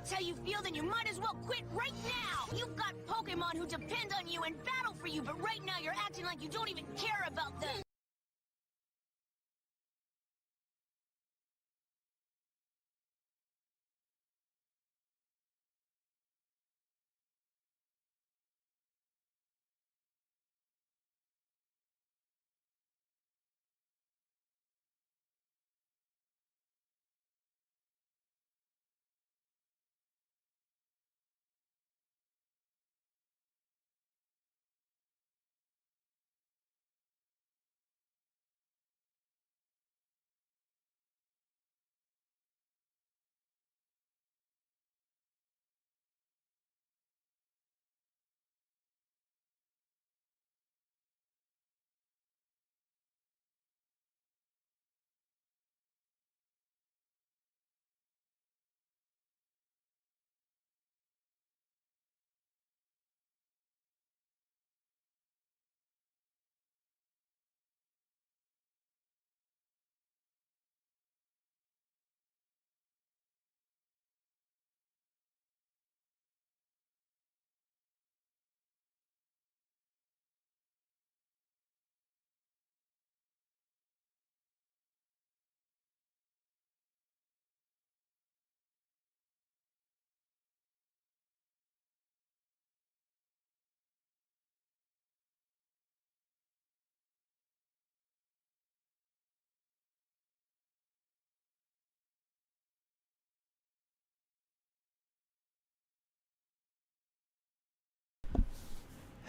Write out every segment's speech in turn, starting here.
that's how you feel, then you might as well quit right now! You've got Pokemon who depend on you and battle for you, but right now you're acting like you don't even care about them!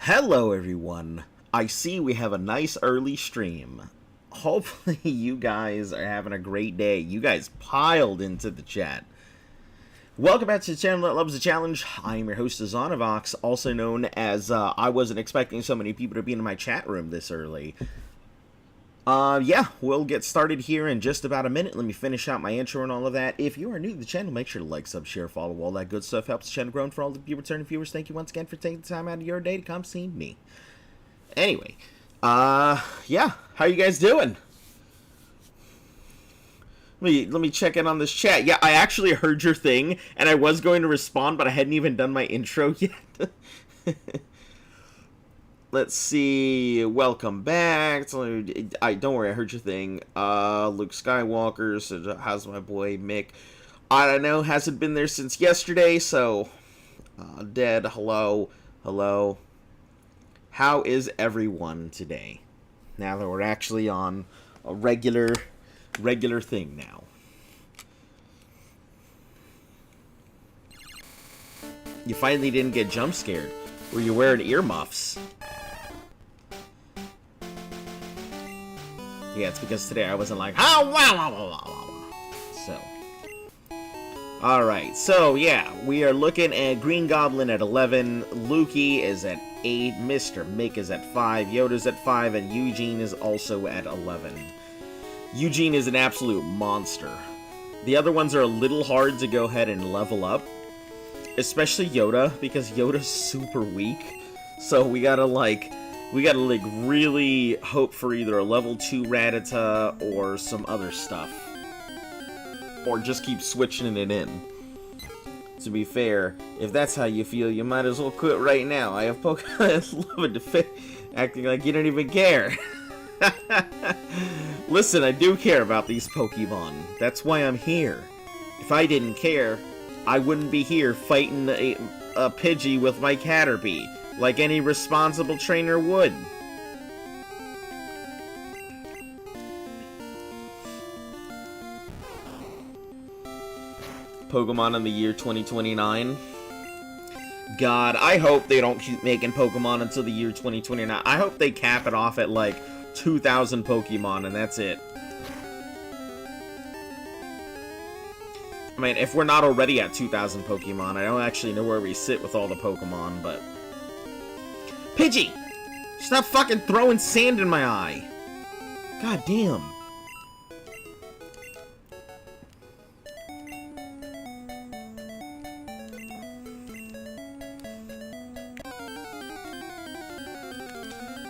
Hello everyone, I see we have a nice early stream. Hopefully you guys are having a great day. You guys piled into the chat. Welcome back to the channel that loves the challenge. I am your host Zonavox, also known as I wasn't expecting so many people to be in my chat room this early. Yeah, we'll get started here in just about a minute. Let me finish out my intro and all of that. If you are new to the channel, make sure to like, sub, share, follow, all that good stuff. Helps the channel grow. And for all the you returning viewers, thank you once again for taking the time out of your day to come see me. Anyway, yeah, how you guys doing? Let me check in on this chat. Yeah, I actually heard your thing, and I was going to respond, but I hadn't even done my intro yet. Let's see. Welcome back. Don't worry, I heard your thing. Luke Skywalker said, how's my boy Mick? I don't know, hasn't been there since yesterday, so dead. Hello. Hello. How is everyone today? Now that we're actually on a regular thing now. You finally didn't get jump scared. Were you wearing earmuffs? Yeah, it's because today I wasn't like, oh, wow. So. Alright, so yeah, we are looking at Green Goblin at 11, Lukey is at 8, Mr. Mick is at 5, Yoda's at 5, and Eugene is also at 11. Eugene is an absolute monster. The other ones are a little hard to go ahead and level up. Especially Yoda, because Yoda's super weak. So we gotta really hope for either a level 2 Rattata or some other stuff. Or just keep switching it in. To be fair, if that's how you feel, you might as well quit right now. I have Pokemon loving to acting like you don't even care. Listen, I do care about these Pokemon. That's why I'm here. If I didn't care, I wouldn't be here fighting a Pidgey with my Caterpie, like any responsible trainer would. Pokemon in the year 2029. God, I hope they don't keep making Pokemon until the year 2029. I hope they cap it off at like 2,000 Pokemon and that's it. I mean, if we're not already at 2,000 Pokemon, I don't actually know where we sit with all the Pokemon, but... Pidgey! Stop fucking throwing sand in my eye! God damn.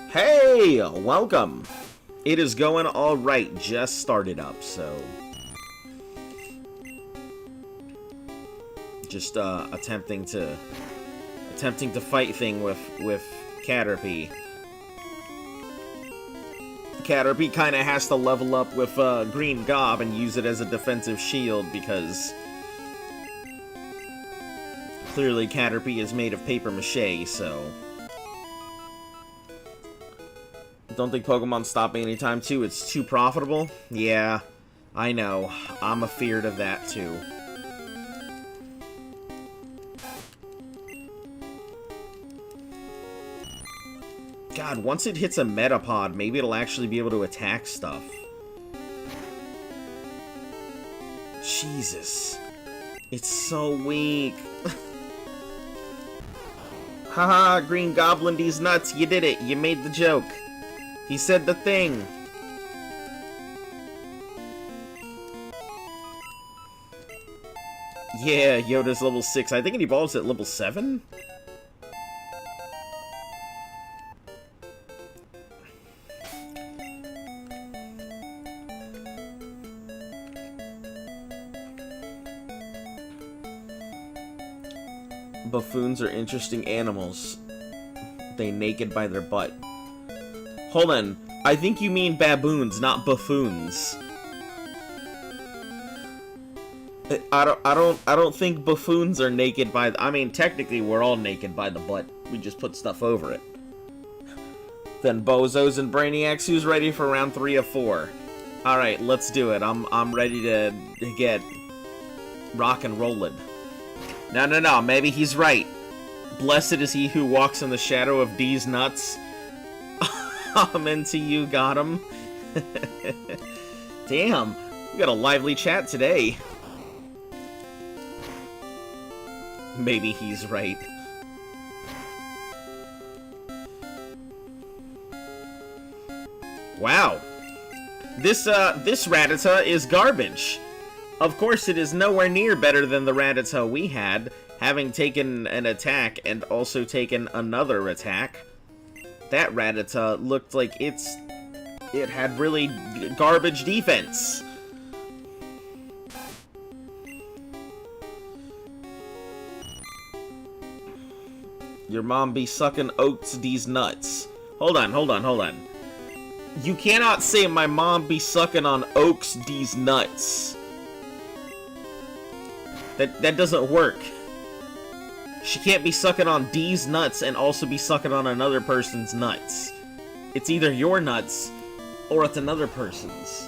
Hey! Welcome! It is going alright, just started up, so... just attempting to fight thing with Caterpie. Caterpie kind of has to level up with Green Gob and use it as a defensive shield because clearly Caterpie is made of paper mache, so don't think Pokemon stopping anytime soon. It's too profitable. Yeah, I know. I'm afeared of that too. God, once it hits a Metapod, maybe it'll actually be able to attack stuff. Jesus. It's so weak. Haha, Green Goblin, these nuts, you did it. You made the joke. He said the thing. Yeah, Yoda's level 6. I think it evolves at level 7? Buffoons are interesting animals. They naked by their butt. Hold on. I think you mean baboons, not buffoons. I don't think buffoons are naked by I mean, technically we're all naked by the butt. We just put stuff over it. Then Bozos and Brainiacs, who's ready for round 3 of 4? Alright, let's do it. I'm ready to get rock and rollin'. No, maybe he's right. Blessed is he who walks in the shadow of these nuts. I'm into you, got him. Damn, we got a lively chat today. Maybe he's right. Wow. This Rattata is garbage. Of course, it is nowhere near better than the Rattata we had, having taken an attack and also taken another attack. That Rattata looked like it had really garbage defense. Your mom be sucking oats these nuts. Hold on. You cannot say my mom be sucking on oaks these nuts. That doesn't work. She can't be sucking on D's nuts and also be sucking on another person's nuts. It's either your nuts or it's another person's.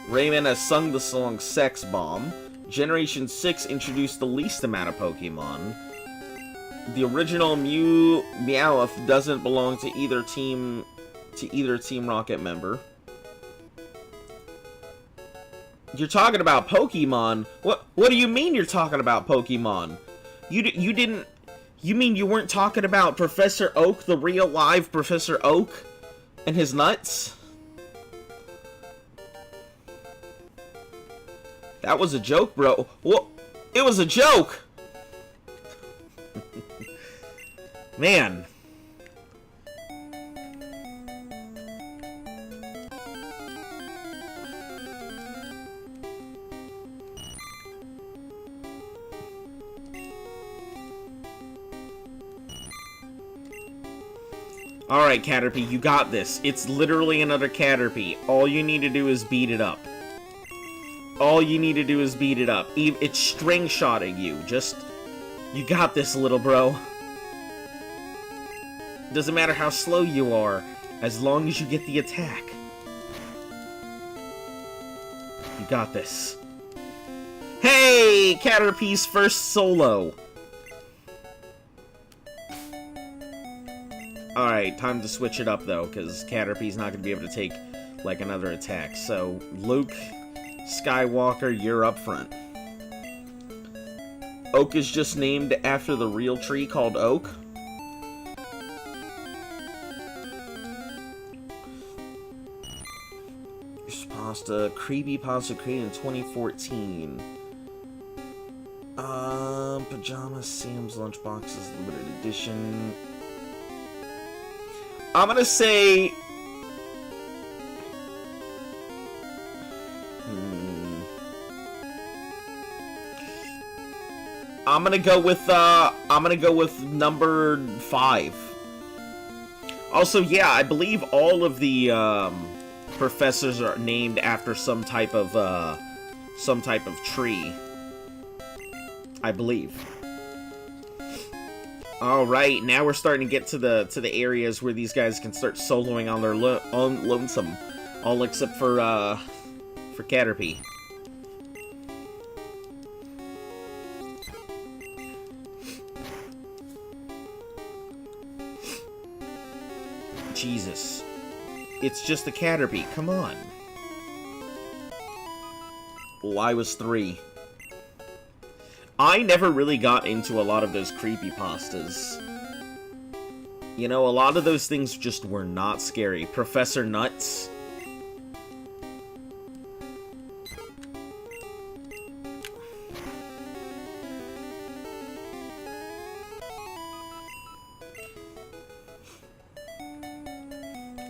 Rayman has sung the song Sex Bomb. Generation 6 introduced the least amount of Pokemon. The original Meowth doesn't belong to either Team Rocket member. You're talking about Pokemon? What do you mean you're talking about Pokemon? You didn't... You mean you weren't talking about Professor Oak, the real live Professor Oak, and his nuts? That was a joke, bro. What? It was a joke! Man. Alright, Caterpie, you got this. It's literally another Caterpie. All you need to do is beat it up. It's string-shotting you. Just... You got this, little bro. Doesn't matter how slow you are, as long as you get the attack. You got this. Hey! Caterpie's first solo! Alright, time to switch it up, though, because Caterpie's not going to be able to take, like, another attack. So, Luke Skywalker, you're up front. Oak is just named after the real tree called Oak. Pasta, Creepypasta created in 2014. Pajama Sam's Lunchboxes limited edition. I'm gonna say I'm gonna go with number 5. Also, yeah, I believe all of the professors are named after some type of tree. I believe. All right, now we're starting to get to the areas where these guys can start soloing on their own lonesome, all except for Caterpie. Jesus. It's just a Caterpie, come on. Well, I was 3. I never really got into a lot of those creepypastas. You know, a lot of those things just were not scary. Professor Nuts.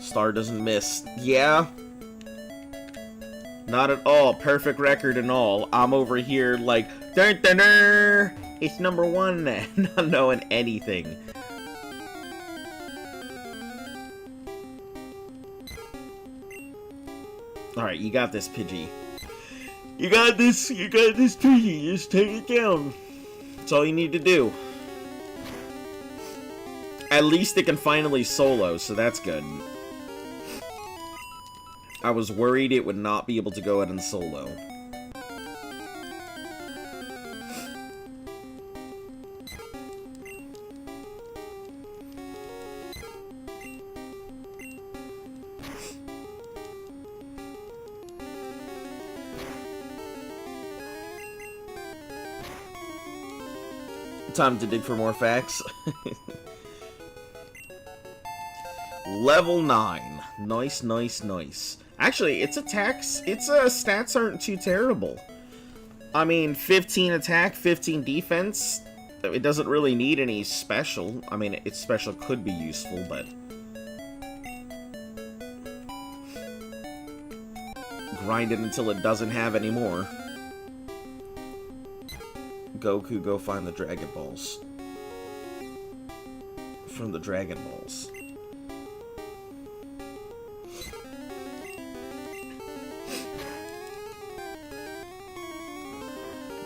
Star doesn't miss. Yeah. Not at all. Perfect record and all. I'm over here like, dun, dun, dun, it's number 1, not knowing anything. Alright, you got this, Pidgey. You got this, Pidgey. Just take it down. That's all you need to do. At least it can finally solo, so that's good. I was worried it would not be able to go ahead and solo. Time to dig for more facts. Level 9. Nice, nice, nice. Actually, its stats aren't too terrible. I mean, 15 attack, 15 defense. It doesn't really need any special. I mean, its special could be useful, but... grind it until it doesn't have any more. Goku, go find the Dragon Balls. From the Dragon Balls.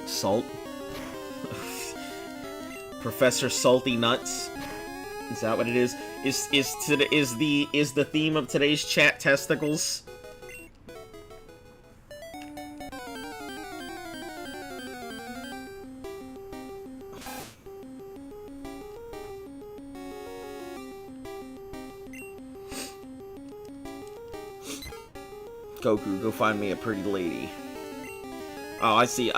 Salt. Professor Salty Nuts. Is that what it is? Is the theme of today's chat testicles? Goku, go find me a pretty lady. Oh, I see.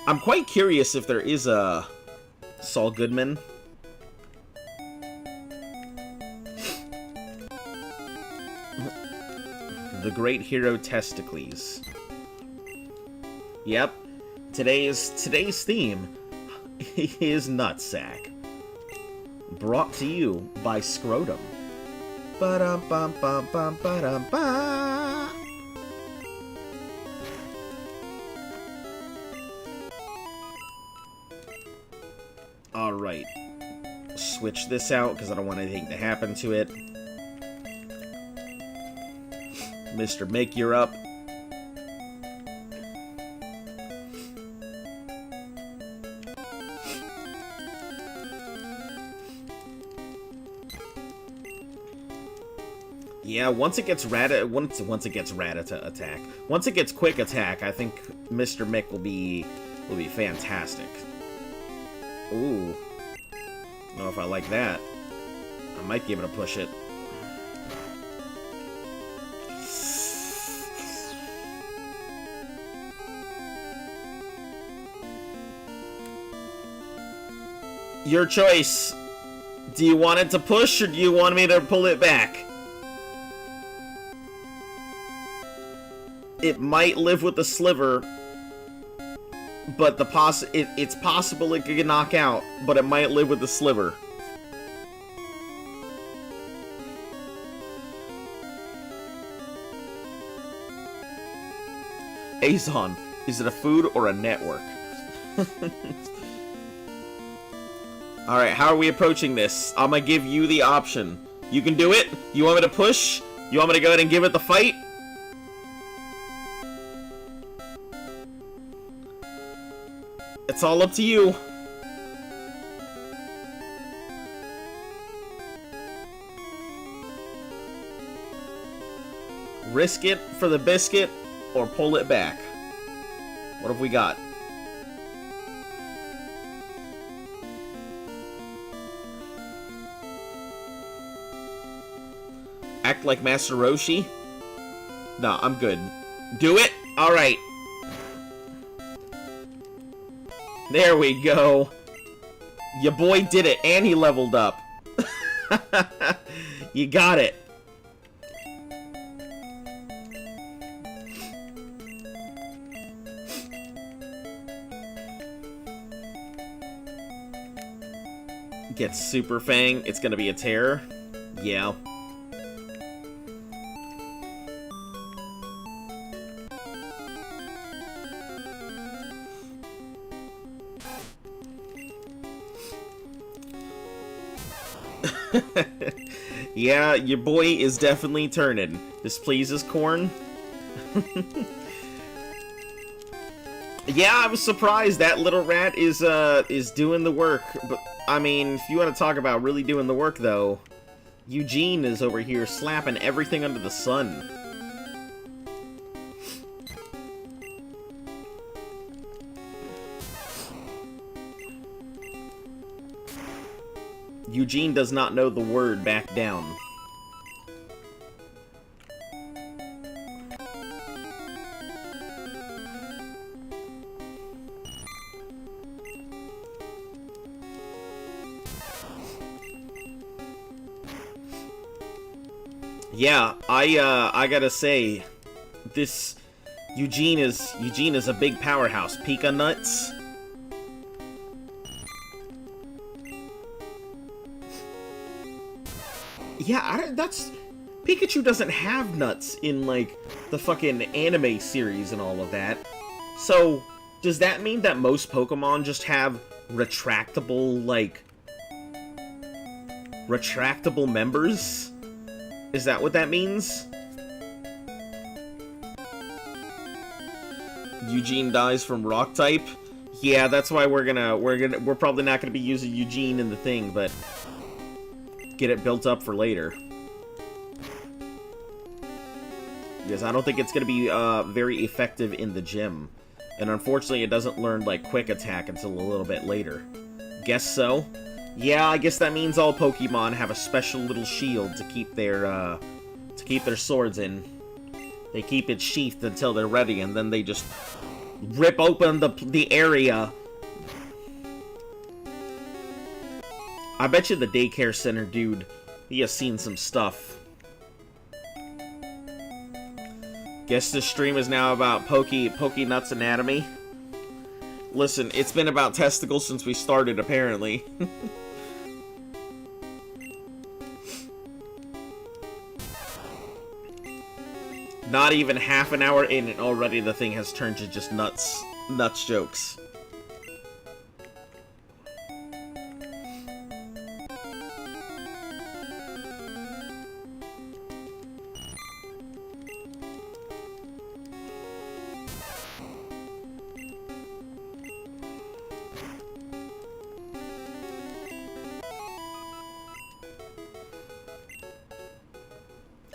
I'm quite curious if there is a Saul Goodman. The Great Hero Testicles. Yep. Today's theme is Nutsack. Brought to you by Scrotum. Ba-dum-bum-bum-bum-ba-dum-ba. Alright. Switch this out, because I don't want anything to happen to it. Mr. Mick, you're up. Yeah, once it gets Rattata attack. Once it gets quick attack, I think Mr. Mick will be fantastic. Ooh. Don't know if I like that. I might give it a push it. Your choice. Do you want it to push or do you want me to pull it back? It might live with the sliver, but it's possible it could knock out, but it might live with the sliver. Azon, is it a food or a network? Alright, how are we approaching this? I'm gonna give you the option. You can do it? You want me to push? You want me to go ahead and give it the fight? It's all up to you. Risk it for the biscuit or pull it back. What have we got? Act like Master Roshi? No, I'm good. Do it? Alright. There we go. Your boy did it, and he leveled up. You got it. Get Super Fang. It's gonna be a terror. Yeah. Yeah, your boy is definitely turning. This pleases Corn. Yeah, I was surprised that little rat is doing the work. But I mean, if you want to talk about really doing the work, though, Eugene is over here slapping everything under the sun. Eugene does not know the word back down. Yeah, I gotta say, this Eugene is a big powerhouse. Pika nuts. Yeah, that's... Pikachu doesn't have nuts in, like, the fucking anime series and all of that. So, does that mean that most Pokemon just have retractable, like... retractable members? Is that what that means? Eugene dies from rock type? Yeah, that's why we're probably not gonna be using Eugene in the thing, but... get it built up for later. Because I don't think it's going to be very effective in the gym. And unfortunately, it doesn't learn, like, Quick Attack until a little bit later. Guess so? Yeah, I guess that means all Pokemon have a special little shield to keep their swords in. They keep it sheathed until they're ready, and then they just rip open the area. I bet you the daycare center dude, he has seen some stuff. Guess this stream is now about Pokenuts anatomy. Listen, it's been about testicles since we started, apparently. Not even half an hour in, and already the thing has turned to just nuts jokes.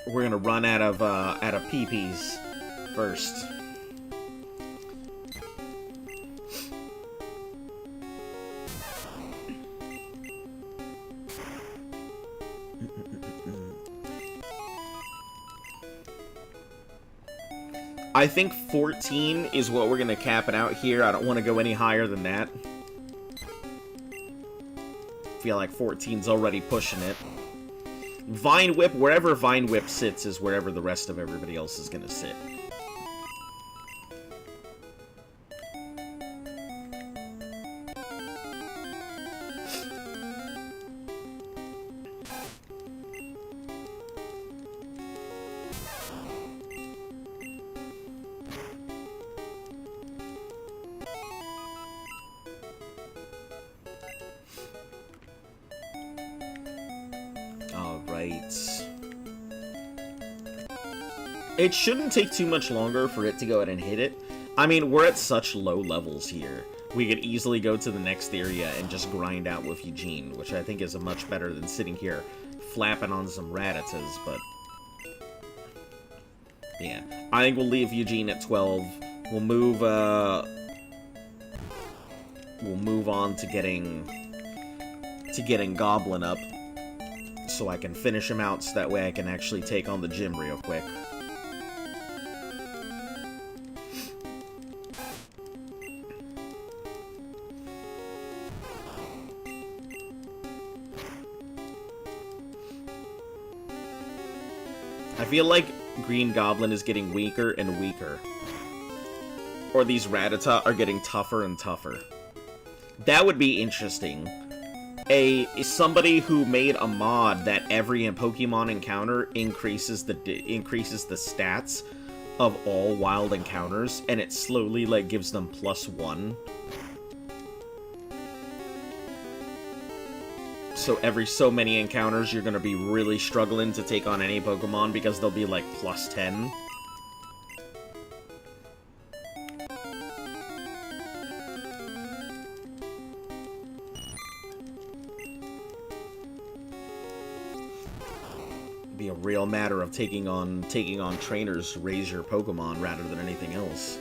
We're gonna run out of PPs first. I think 14 is what we're gonna cap it out here. I don't want to go any higher than that. Feel like 14's already pushing it. Vine Whip, wherever Vine Whip sits is wherever the rest of everybody else is gonna sit. Alright. It shouldn't take too much longer for it to go ahead and hit it. I mean, we're at such low levels here. We could easily go to the next area and just grind out with Eugene, which I think is much better than sitting here flapping on some Ratatas, but... yeah. I think we'll leave Eugene at 12. We'll move on to getting Goblin up, so I can finish him out, so that way I can actually take on the gym real quick. I feel like Green Goblin is getting weaker and weaker. Or these Rattata are getting tougher and tougher. That would be interesting. Somebody who made a mod that every Pokemon encounter increases the stats of all wild encounters, and it slowly like gives them +1. So every so many encounters, you're gonna be really struggling to take on any Pokemon because they'll be like +10. Be a real matter of taking on trainers to raise your Pokemon rather than anything else.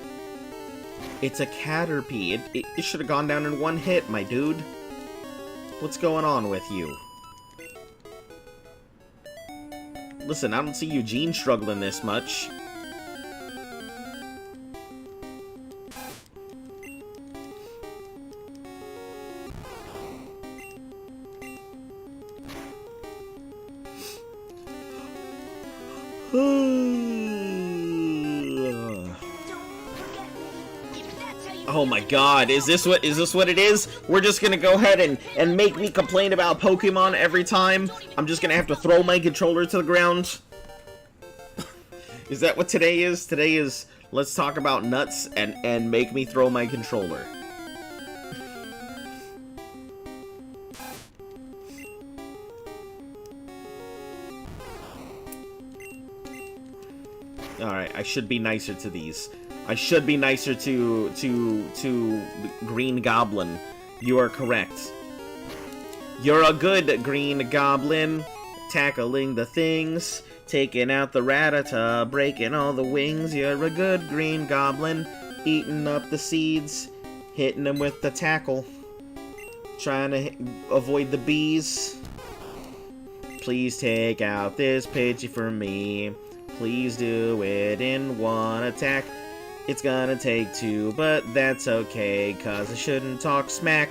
It's a Caterpie. It should have gone down in one hit, my dude. What's going on with you? Listen, I don't see Eugene struggling this much. Oh my god, is this what it is? We're just gonna go ahead and make me complain about Pokemon every time? I'm just gonna have to throw my controller to the ground? Is that what today is? Today is, let's talk about nuts and make me throw my controller. Alright, I should be nicer to these. I should be nicer to Green Goblin. You are correct. You're a good Green Goblin. Tackling the things. Taking out the Rattata. Breaking all the wings. You're a good Green Goblin. Eating up the seeds. Hitting them with the tackle. Trying to avoid the bees. Please take out this Pidgey for me. Please do it in one attack. It's gonna take 2, but that's okay, cause I shouldn't talk smack.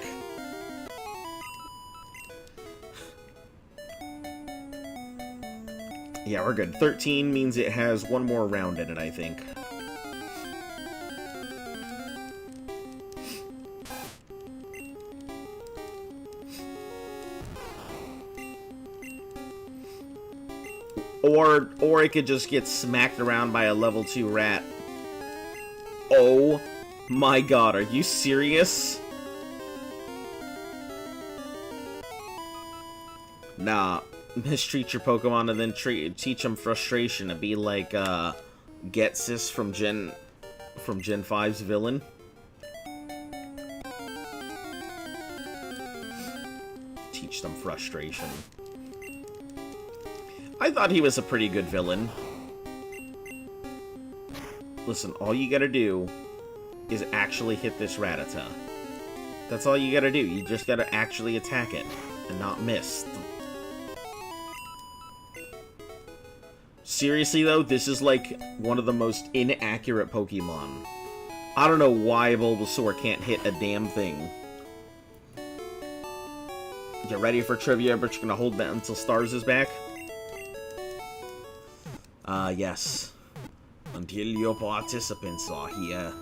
Yeah, we're good. 13 means it has one more round in it, I think. Or it could just get smacked around by a level 2 rat. Oh my god, are you serious? Nah, mistreat your Pokemon and then teach them frustration to be like Getsis from Gen 5's villain. Teach them frustration. I thought he was a pretty good villain. Listen, all you gotta do is actually hit this Rattata. That's all you gotta do. You just gotta actually attack it and not miss. Seriously though, this is like one of the most inaccurate Pokemon. I don't know why Bulbasaur can't hit a damn thing. Get ready for trivia, but you're gonna hold that until Stars is back? Yes. Until your participants are here.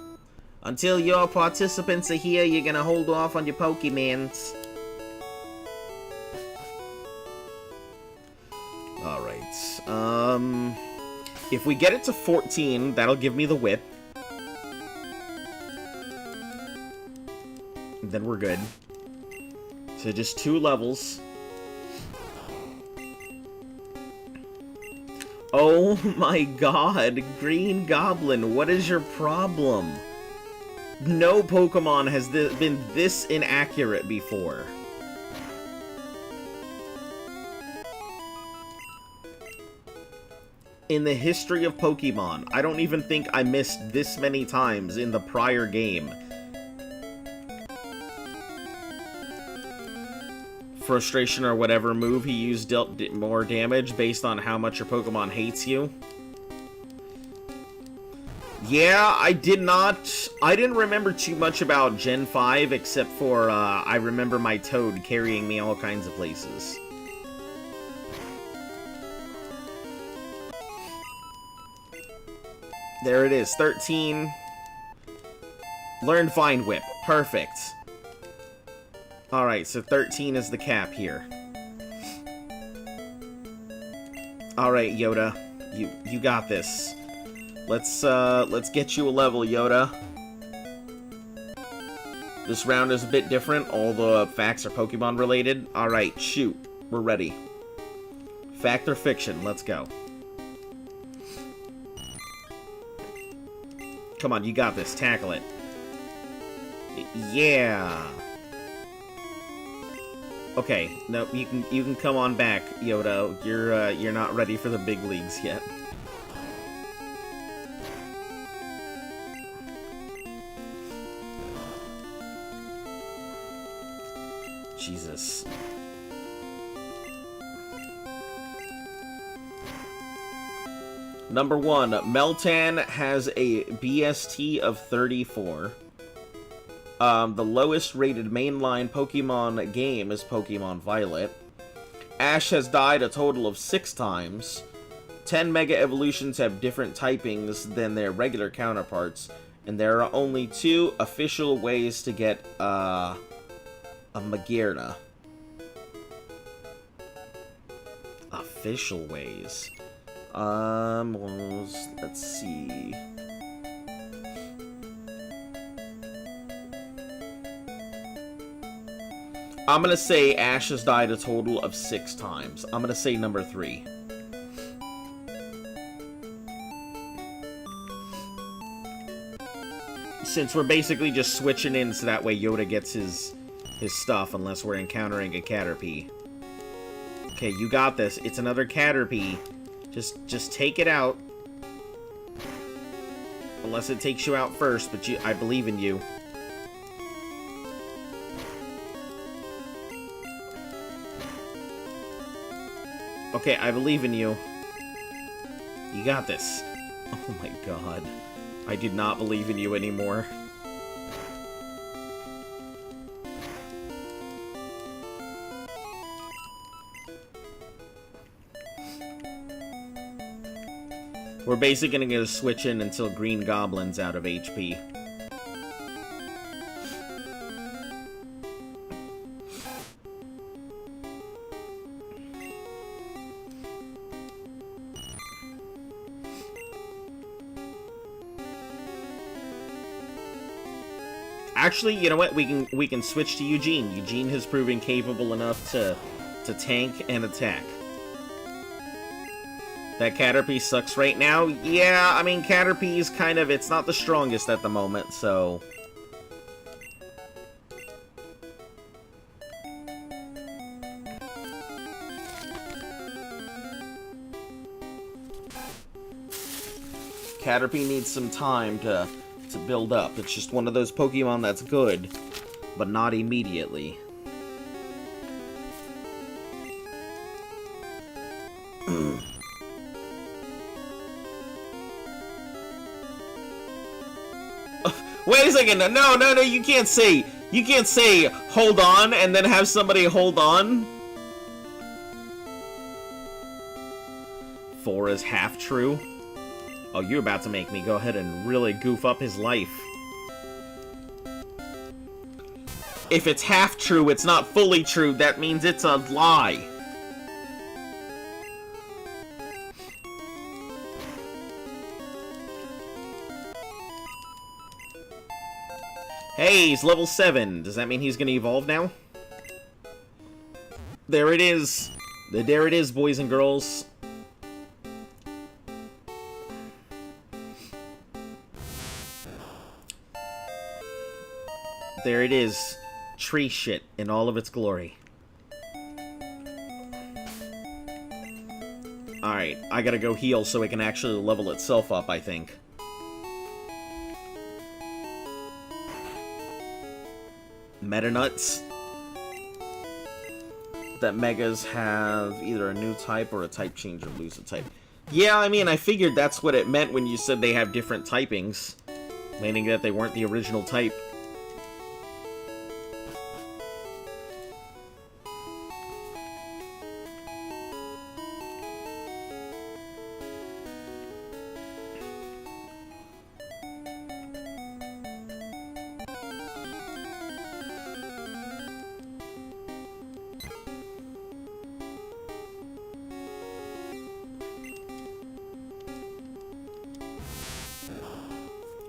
Until your participants are here, you're gonna hold off on your Pokemons. Alright. If we get it to 14, that'll give me the whip. Then we're good. So just 2 levels. Oh my god, Green Goblin, what is your problem? No Pokemon has been this inaccurate before. In the history of Pokemon, I don't even think I missed this many times in the prior game. Frustration or whatever move he used dealt more damage based on how much your Pokemon hates you. Yeah, I didn't remember too much about Gen 5 except for, I remember my Toad carrying me all kinds of places. There it is, 13. Learn Vine Whip, perfect. Alright, so 13 is the cap here. Alright, Yoda. You got this. Let's get you a level, Yoda. This round is a bit different. All the facts are Pokemon related. Alright, shoot. We're ready. Fact or fiction? Let's go. Come on, you got this. Tackle it. Yeah. Okay, no, you can come on back, Yoda. You're not ready for the big leagues yet. Jesus. Number 1, Meltan has a BST of 34. The lowest rated mainline Pokemon game is Pokemon Violet. Ash has died a total of 6 times. 10 Mega Evolutions have different typings than their regular counterparts. And there are only 2 official ways to get, a Magearna. Official ways. Let's see. I'm gonna say Ash has died a total of 6 times. I'm gonna say number 3. Since we're basically just switching in so that way Yoda gets his stuff unless we're encountering a Caterpie. Okay, you got this. It's another Caterpie. Just take it out. Unless it takes you out first, but I believe in you. Okay, I believe in you. You got this. Oh my god. I do not believe in you anymore. We're basically gonna switch in until Green Goblin's out of HP. Actually, you know what? We can switch to Eugene. Eugene has proven capable enough to tank and attack. That Caterpie sucks right now? Yeah, I mean, Caterpie's kind of, it's not the strongest at the moment, so... Caterpie needs some time to build up. It's just one of those Pokemon that's good, but not immediately. Wait a second, no, you can't say hold on and then have somebody hold on. 4 is half true. Oh, you're about to make me go ahead and really goof up his life. If it's half true, it's not fully true, that means it's a lie. Hey, he's level 7. Does that mean he's gonna evolve now? There it is. There it is, boys and girls. there it is. Tree shit in all of its glory. Alright, I gotta go heal so it can actually level itself up, I think. Meta nuts. That megas have either a new type or a type change or lose a type. Yeah, I mean, I figured that's what it meant when you said they have different typings. Meaning that they weren't the original type.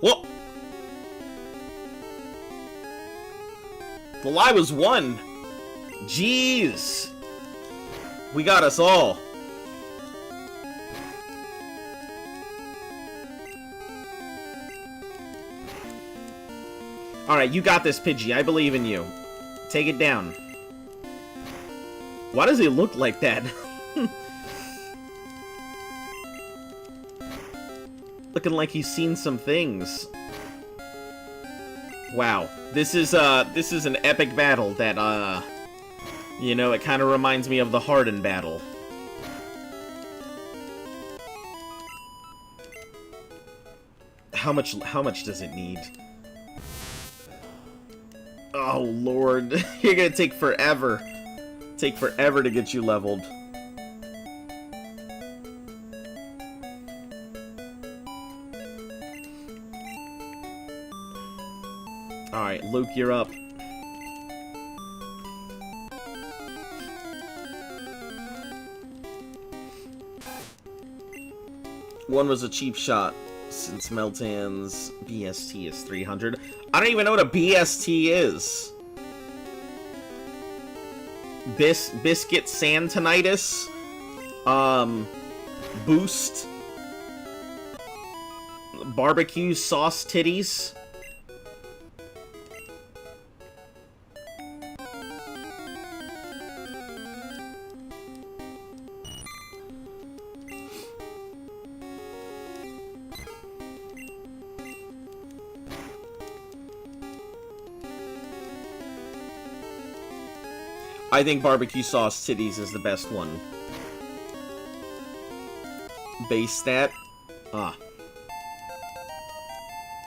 Whoa! The lie was won! Jeez! We got us all. Alright, you got this, Pidgey. I believe in you. Take it down. Why does he look like that? Looking like he's seen some things. Wow. This is an epic battle that, you know, it kind of reminds me of the Harden battle. How much does it need? Oh, Lord. You're gonna take forever. Take forever to get you leveled. Alright, Luke, you're up. One was a cheap shot, since Meltan's BST is 300. I don't even know what a BST is. Biscuit Santinitis? Boost? Barbecue sauce titties? I think barbecue sauce titties is the best one. Base stat? Ah.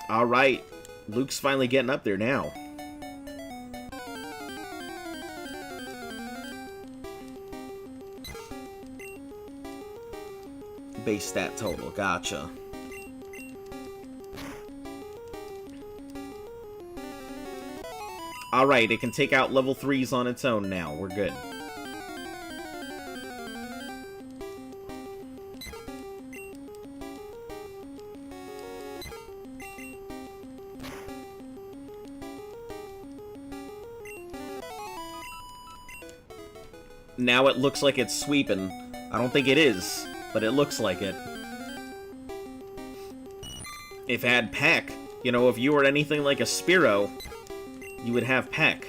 Alright. Luke's finally getting up there now. Base stat total. Gotcha. Alright, it can take out level 3s on its own now. We're good. Now it looks like it's sweeping. I don't think it is, but it looks like it. If it had Peck, you know, if you were anything like a Spearow, you would have Peck.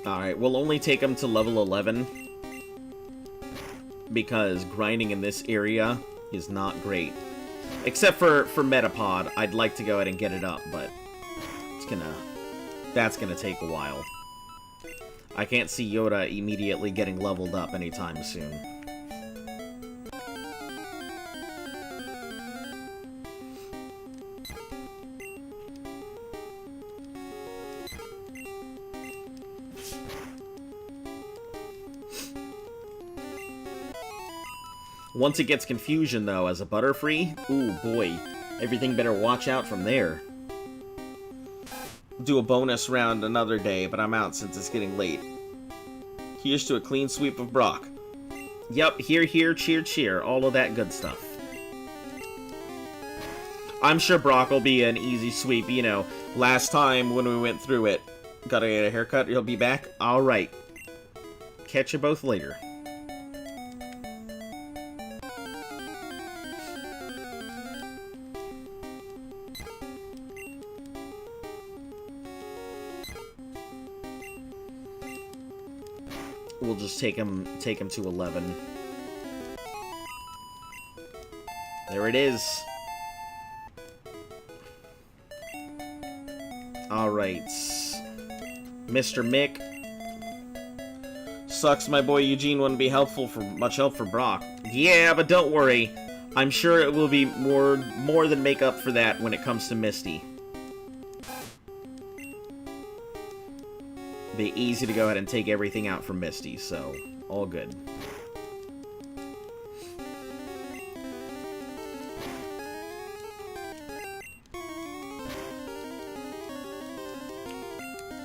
Alright, we'll only take him to level 11. Because grinding in this area is not great. Except for Metapod, I'd like to go ahead and get it up, but that's gonna take a while. I can't see Yoda immediately getting leveled up anytime soon. Once it gets Confusion, though, as a Butterfree, ooh, boy. Everything better watch out from there. Do a bonus round another day, but I'm out since it's getting late. Here's to a clean sweep of Brock. Yep, hear, hear, cheer, cheer. All of that good stuff. I'm sure Brock will be an easy sweep, you know. Last time when we went through it, gotta get a haircut, he'll be back. Alright. Catch you both later. We'll just take him to 11. There it is. Alright. Mr. Mick. Sucks my boy Eugene wouldn't be much help for Brock. Yeah, but don't worry. I'm sure it will be more than make up for that when it comes to Misty. Be easy to go ahead and take everything out from Misty, so all good.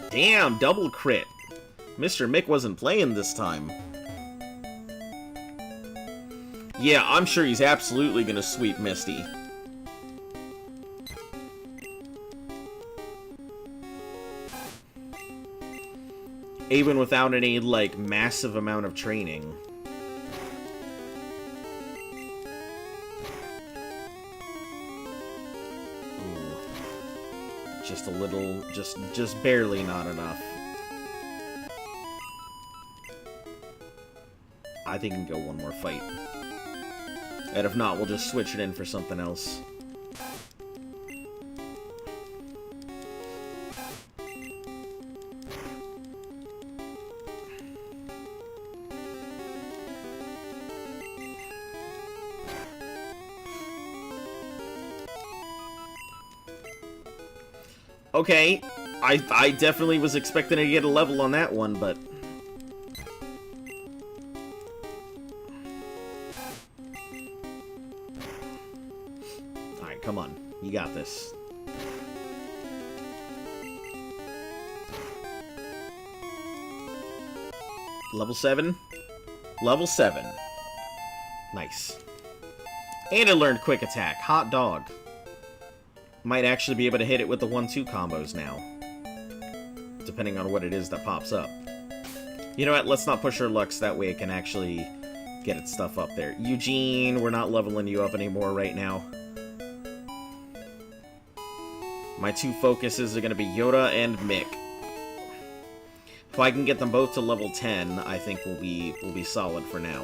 Damn, double crit. Mr. Mick wasn't playing this time. Yeah, I'm sure he's absolutely gonna sweep Misty. Even without any, like, massive amount of training. Ooh. Just a little, just barely not enough. I think we can go one more fight. And if not, we'll just switch it in for something else. Okay, I definitely was expecting to get a level on that one, but... Alright, come on. You got this. Level 7? Level 7. Nice. And I learned Quick Attack. Hot dog. Might actually be able to hit it with the 1-2 combos now. Depending on what it is that pops up. You know what? Let's not push our luck so that way it can actually get its stuff up there. Eugene, we're not leveling you up anymore right now. My two focuses are going to be Yoda and Mick. If I can get them both to level 10, I think we'll be solid for now.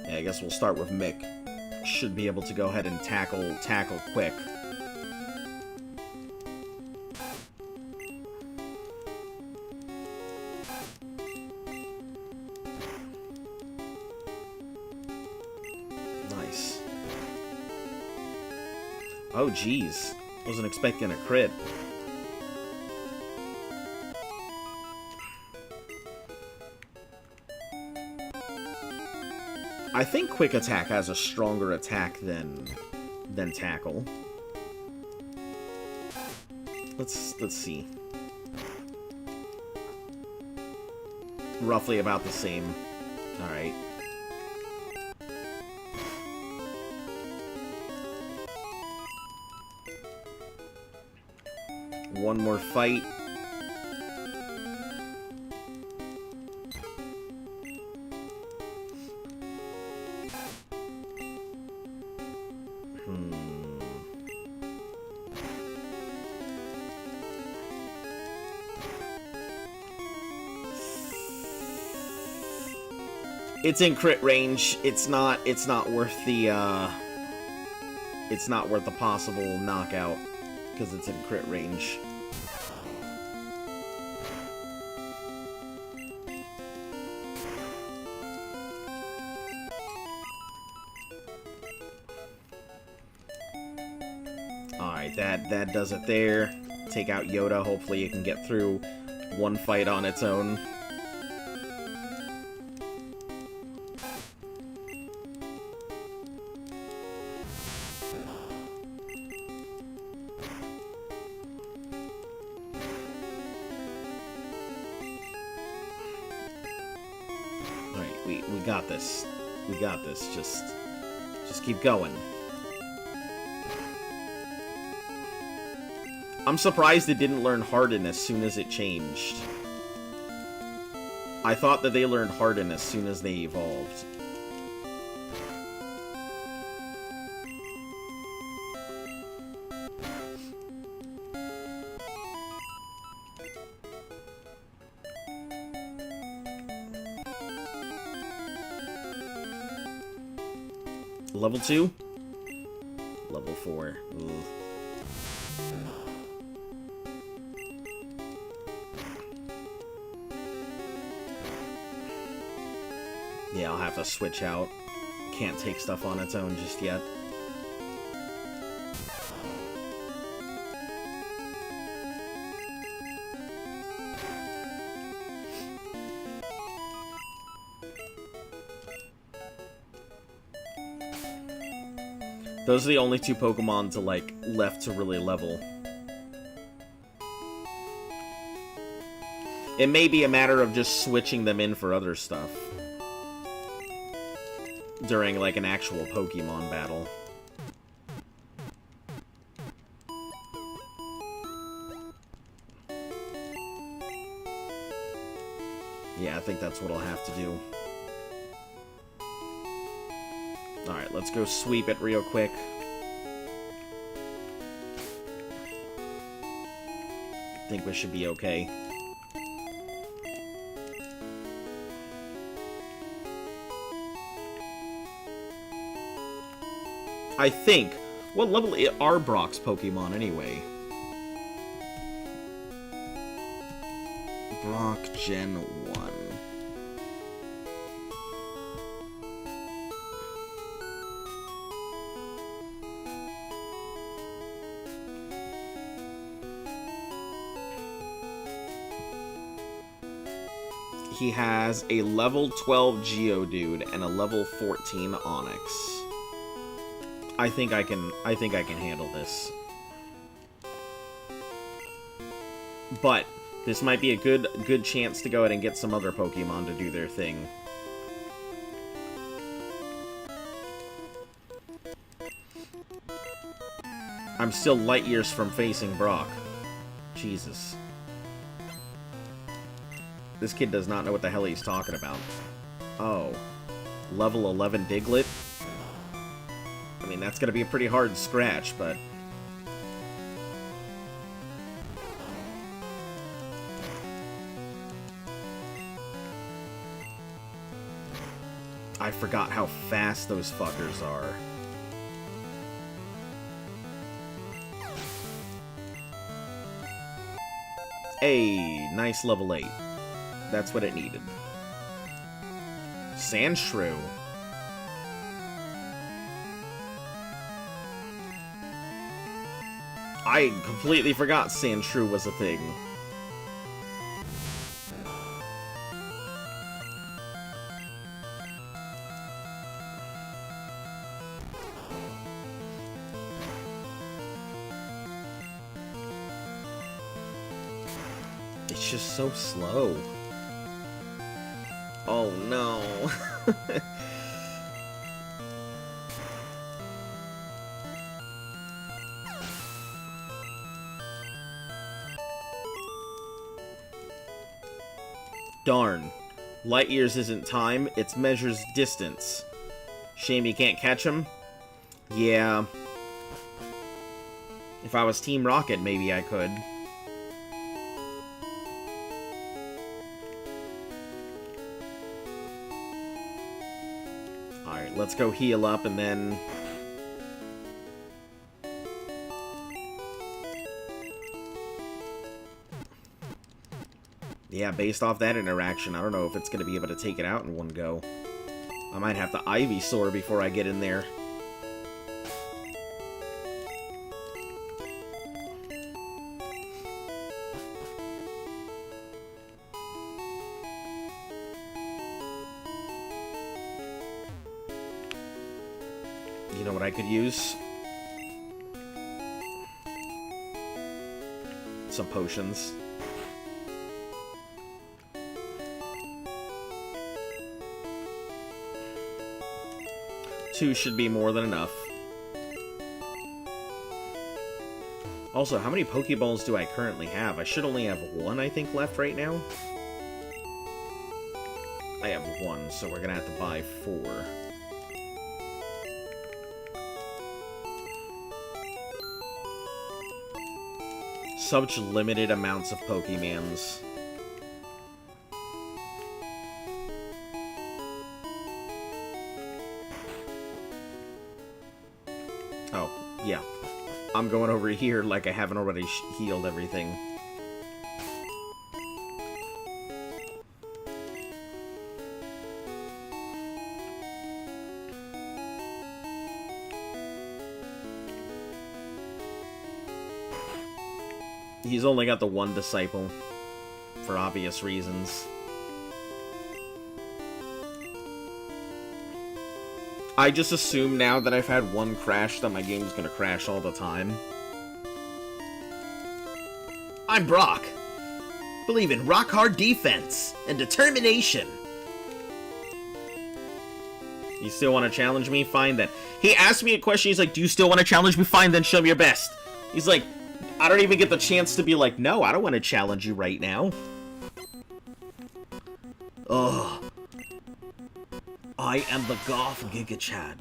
I guess we'll start with Mick. Should be able to go ahead and tackle quick. Nice. Oh, jeez. Wasn't expecting a crit. I think Quick Attack has a stronger attack than Tackle. Let's see. Roughly about the same. Alright. One more fight. It's in crit range. It's not worth the possible knockout because it's in crit range. Alright, that does it there. Take out Yoda. Hopefully it can get through one fight on its own. We got this. We got this. Just keep going. I'm surprised it didn't learn Harden as soon as it changed. I thought that they learned Harden as soon as they evolved. Level 2? Level 4. Ugh. Yeah, I'll have to switch out. Can't take stuff on its own just yet. Those are the only two Pokemon to, like, left to really level. It may be a matter of just switching them in for other stuff. During, like, an actual Pokemon battle. Yeah, I think that's what I'll have to do. Alright, let's go sweep it real quick. I think we should be okay. I think. What level are Brock's Pokemon anyway? Brock Gen 1. He has a level 12 Geodude and a level 14 Onix. I think I can handle this. But this might be a good chance to go ahead and get some other Pokemon to do their thing. I'm still light years from facing Brock. Jesus. This kid does not know what the hell he's talking about. Oh. Level 11 Diglett? I mean, that's gonna be a pretty hard scratch, but... I forgot how fast those fuckers are. Hey, nice level 8. That's what it needed. Sandshrew. I completely forgot Sandshrew was a thing. It's just so slow. Oh no. Darn. Light years isn't time, it measures distance. Shame you can't catch him? Yeah. If I was Team Rocket, maybe I could. Alright, let's go heal up and then... Yeah, based off that interaction, I don't know if it's going to be able to take it out in one go. I might have to Ivysaur before I get in there. You know what I could use? Some potions. 2 should be more than enough. Also, how many Pokeballs do I currently have? I should only have 1, I think, left right now. I have 1, so we're gonna have to buy 4. Such limited amounts of Pokemons. Oh, yeah. I'm going over here like I haven't already healed everything. He's only got the 1 disciple, for obvious reasons. I just assume now that I've had 1 crash that my game's gonna crash all the time. I'm Brock. Believe in rock-hard defense and determination. You still want to challenge me? Fine then. He asked me a question, he's like, do you still want to challenge me? Fine then, show me your best. He's like, I don't even get the chance to be like, no, I don't want to challenge you right now. Ugh. I am the Goth Giga Chad.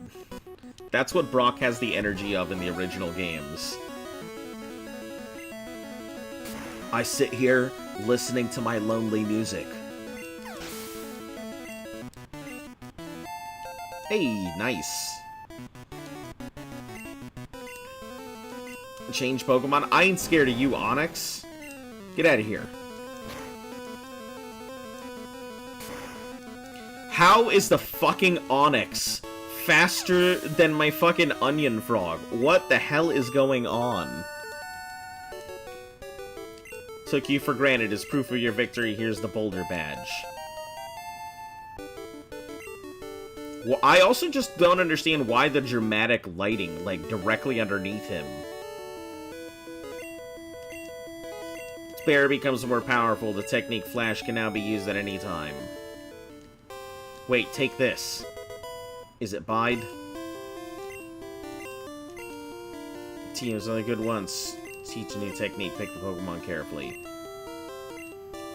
That's what Brock has the energy of in the original games. I sit here listening to my lonely music. Hey, nice. Change Pokemon? I ain't scared of you, Onyx. Get out of here. How is the fucking Onyx faster than my fucking Onion Frog? What the hell is going on? Took you for granted. As proof of your victory, here's the Boulder Badge. Well, I also just don't understand why the dramatic lighting, like, directly underneath him. Bear becomes more powerful. The technique Flash can now be used at any time. Wait, take this. Is it Bide? Team's only good once. Teach a new technique. Pick the Pokemon carefully.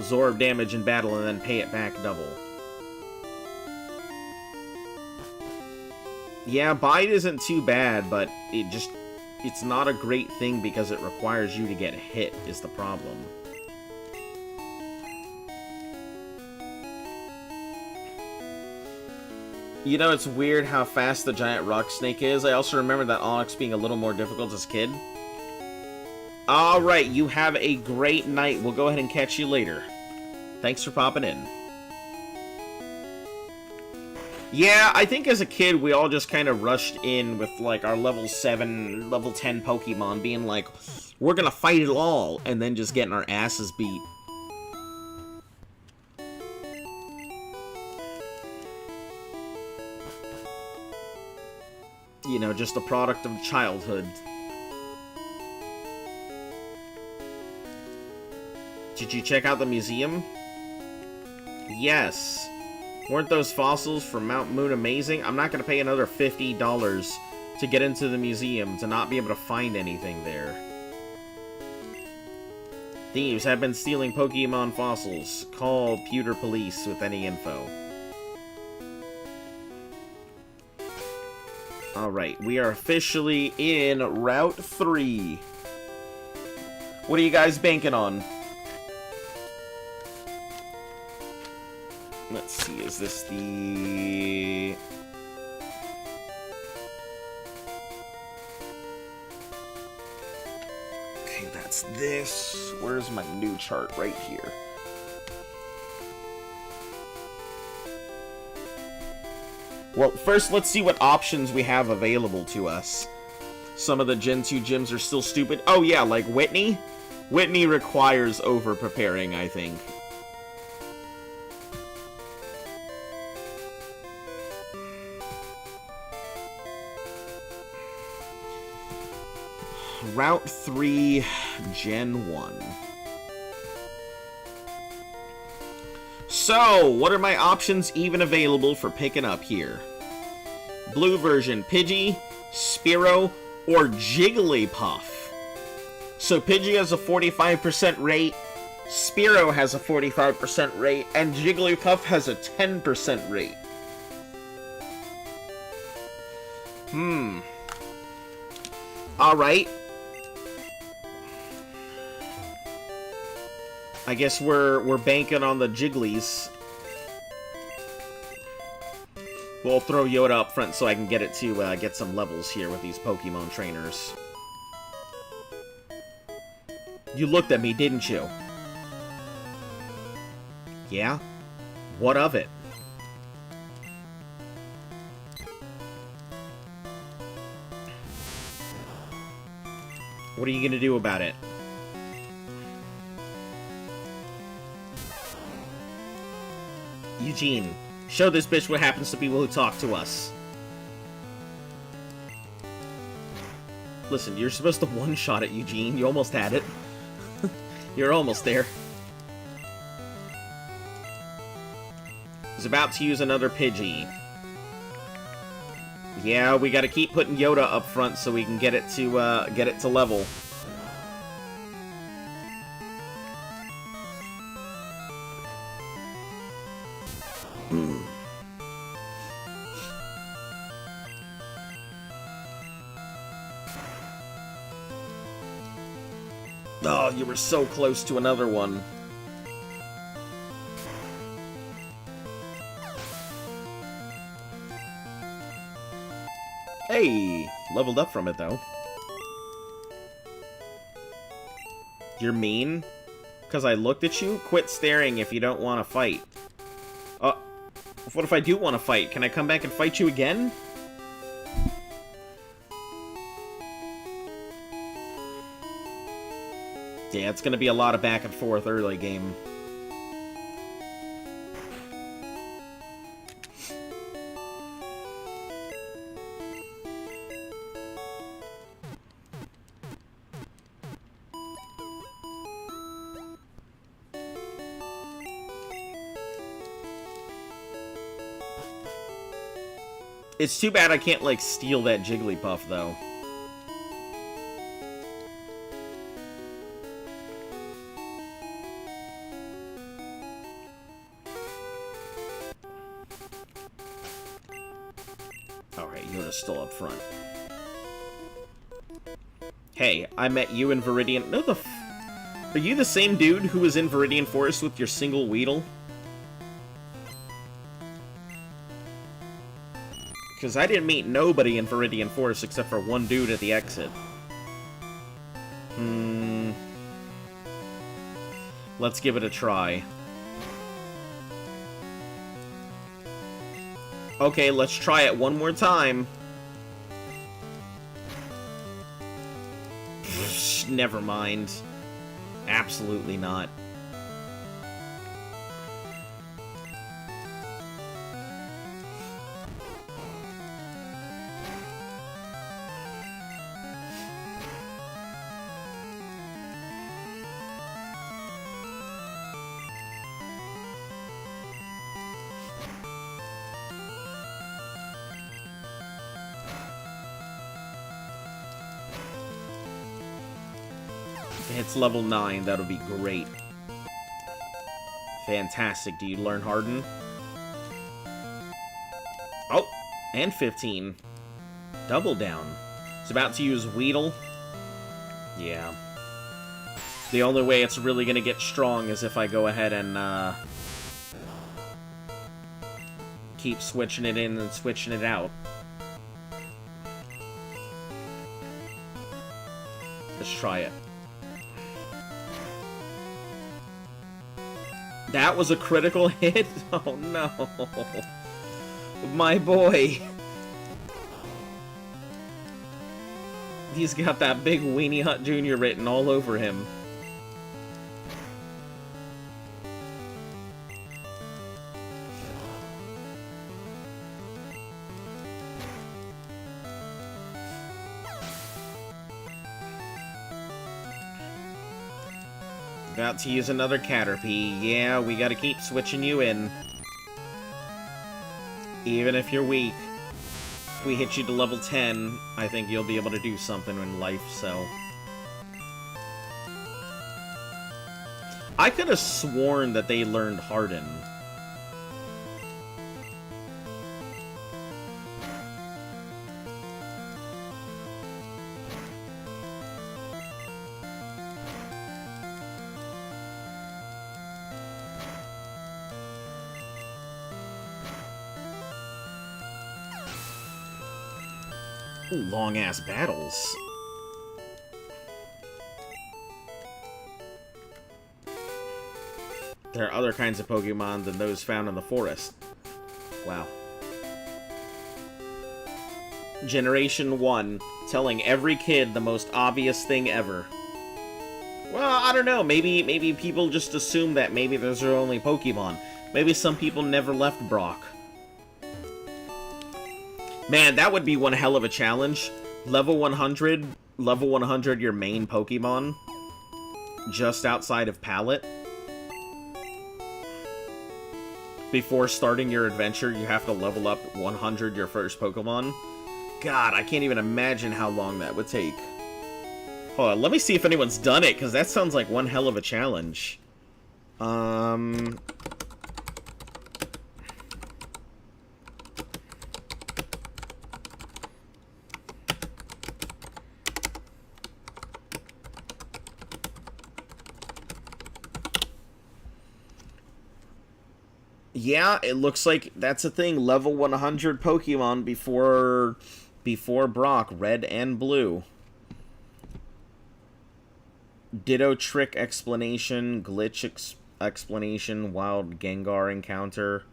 Absorb damage in battle and then pay it back double. Yeah, Bide isn't too bad, but it's not a great thing because it requires you to get hit, is the problem. You know, it's weird how fast the giant rock snake is. I also remember that Onyx being a little more difficult as a kid. Alright, you have a great night. We'll go ahead and catch you later. Thanks for popping in. Yeah, I think as a kid, we all just kind of rushed in with, like, our level 7, level 10 Pokemon being like, we're gonna fight it all, and then just getting our asses beat. You know, just a product of childhood. Did you check out the museum? Yes. Weren't those fossils from Mount Moon amazing? I'm not going to pay another $50 to get into the museum to not be able to find anything there. Thieves have been stealing Pokemon fossils. Call Pewter Police with any info. Alright, we are officially in Route 3. What are you guys banking on? Let's see, is this the... Okay, that's this. Where's my new chart? Right here. Well, first, let's see what options we have available to us. Some of the Gen 2 gyms are still stupid. Oh, yeah, like Whitney? Whitney requires over-preparing, I think. Route 3, Gen 1. So, what are my options even available for picking up here? Blue version, Pidgey, Spearow, or Jigglypuff. So Pidgey has a 45% rate, Spearow has a 45% rate, and Jigglypuff has a 10% rate. Alright. I guess we're banking on the Jigglies. We'll throw Yoda up front so I can get it to get some levels here with these Pokemon trainers. You looked at me, didn't you? Yeah? What of it? What are you gonna do about it? Eugene, show this bitch what happens to people who talk to us. Listen, you're supposed to one-shot it, Eugene. You almost had it. You're almost there. He's about to use another Pidgey. Yeah, we gotta keep putting Yoda up front so we can get it to level. Oh, you were so close to another one. Hey, leveled up from it, though. You're mean? Because I looked at you? Quit staring if you don't want to fight. What if I do want to fight? Can I come back and fight you again? Yeah, it's gonna be a lot of back and forth early game. It's too bad I can't, like, steal that Jigglypuff, though. Alright, you're still up front. Hey, I met you in Viridian... No, are you the same dude who was in Viridian Forest with your single Weedle? Because I didn't meet nobody in Viridian Forest except for one dude at the exit. Let's give it a try. Okay, let's try it one more time. Never mind. Absolutely not. It's level 9, that'll be great. Fantastic. Do you learn Harden? Oh, and 15. Double down. It's about to use Weedle. Yeah. The only way it's really gonna get strong is if I go ahead and, keep switching it in and switching it out. Let's try it. That was a critical hit? Oh no. My boy. He's got that big Weenie Hut Jr. written all over him. About to use another Caterpie. Yeah, we gotta keep switching you in. Even if you're weak. we hit you to level 10, I think you'll be able to do something in life, so... I could have sworn that they learned Harden. Ooh, long-ass battles. There are other kinds of Pokemon than those found in the forest. Wow. Generation 1, telling every kid the most obvious thing ever. Well, I don't know, maybe people just assume that maybe those are only Pokemon. Maybe some people never left Brock. Man, that would be one hell of a challenge. Level 100 your main Pokemon. Just outside of Pallet. Before starting your adventure, you have to level up 100 your first Pokemon. God, I can't even imagine how long that would take. Hold on, let me see if anyone's done it, because that sounds like one hell of a challenge. Yeah, it looks like that's a thing. Level 100 Pokemon before Brock, red and blue. Ditto trick explanation, glitch explanation, wild Gengar encounter.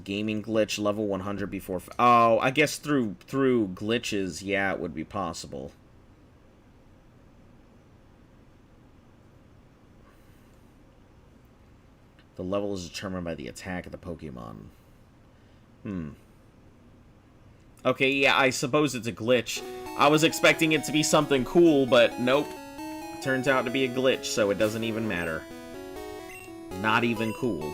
Gaming glitch, level 100 before... Oh, I guess through glitches, yeah, it would be possible. The level is determined by the attack of the Pokemon. Okay, yeah, I suppose it's a glitch. I was expecting it to be something cool, but nope. Turns out to be a glitch, so it doesn't even matter. Not even cool.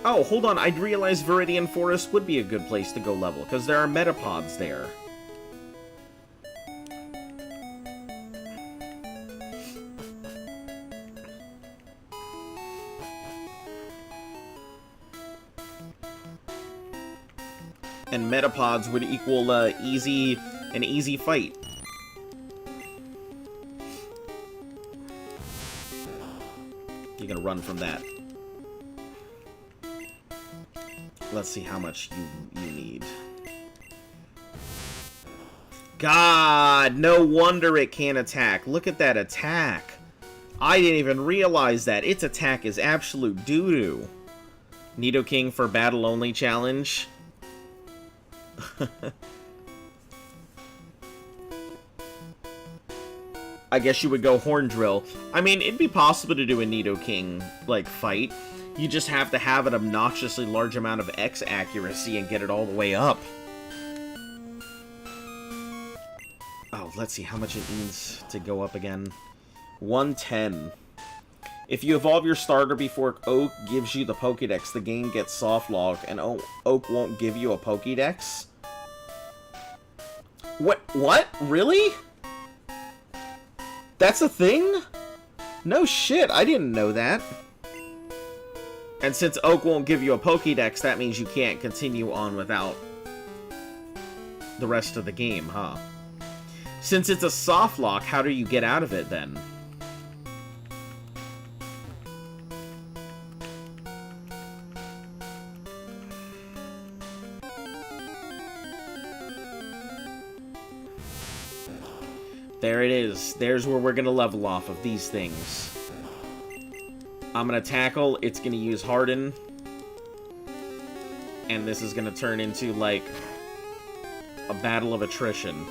Oh, hold on, I'd realized Viridian Forest would be a good place to go level, because there are Metapods there. And Metapods would equal an easy fight. You're gonna run from that. Let's see how much you need. God, no wonder it can't attack. Look at that attack. I didn't even realize that. Its attack is absolute doo-doo. Nidoking for battle only challenge. I guess you would go Horn Drill. I mean, it'd be possible to do a Nidoking, like, fight. You just have to have an obnoxiously large amount of X accuracy and get it all the way up. Oh, let's see how much it needs to go up again. 110. If you evolve your starter before Oak gives you the Pokédex, the game gets soft locked, and Oak won't give you a Pokédex? What? Really? That's a thing? No shit, I didn't know that. And since Oak won't give you a Pokédex, that means you can't continue on without the rest of the game, huh? Since it's a soft lock, how do you get out of it then? There it is. There's where we're gonna level off of these things. I'm gonna tackle, it's gonna use Harden. And this is gonna turn into, like, a battle of attrition.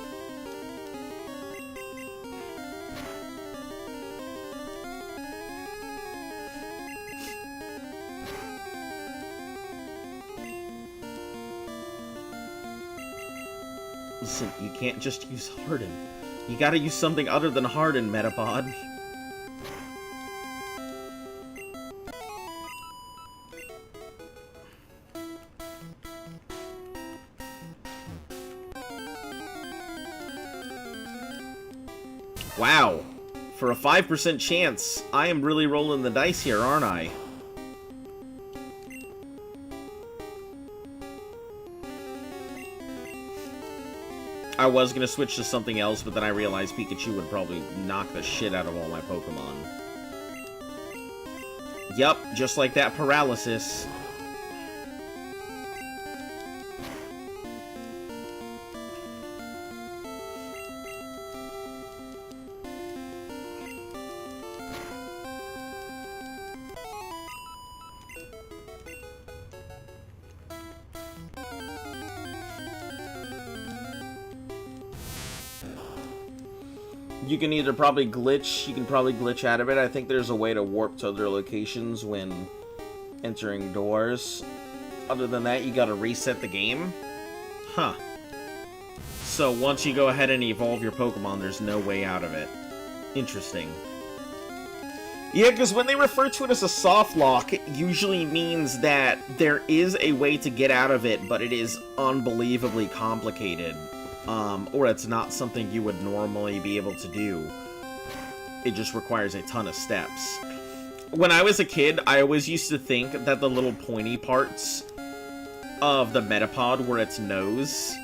Listen, you can't just use Harden. You gotta use something other than Harden, Metapod. Wow. For a 5% chance, I am really rolling the dice here, aren't I? I was gonna switch to something else, but then I realized Pikachu would probably knock the shit out of all my Pokemon. Yup, just like that paralysis. You can either probably glitch out of it. I think there's a way to warp to other locations when entering doors. Other than that, you gotta reset the game. Huh. So once you go ahead and evolve your Pokemon, there's no way out of it. Interesting. Yeah, because when they refer to it as a soft lock, it usually means that there is a way to get out of it, but it is unbelievably complicated. Or it's not something you would normally be able to do. It just requires a ton of steps. When I was a kid, I always used to think that the little pointy parts of the Metapod were its nose.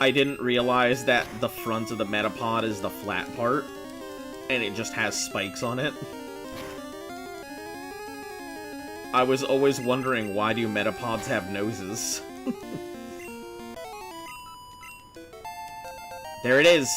I didn't realize that the front of the Metapod is the flat part, and it just has spikes on it. I was always wondering, why do Metapods have noses? There it is.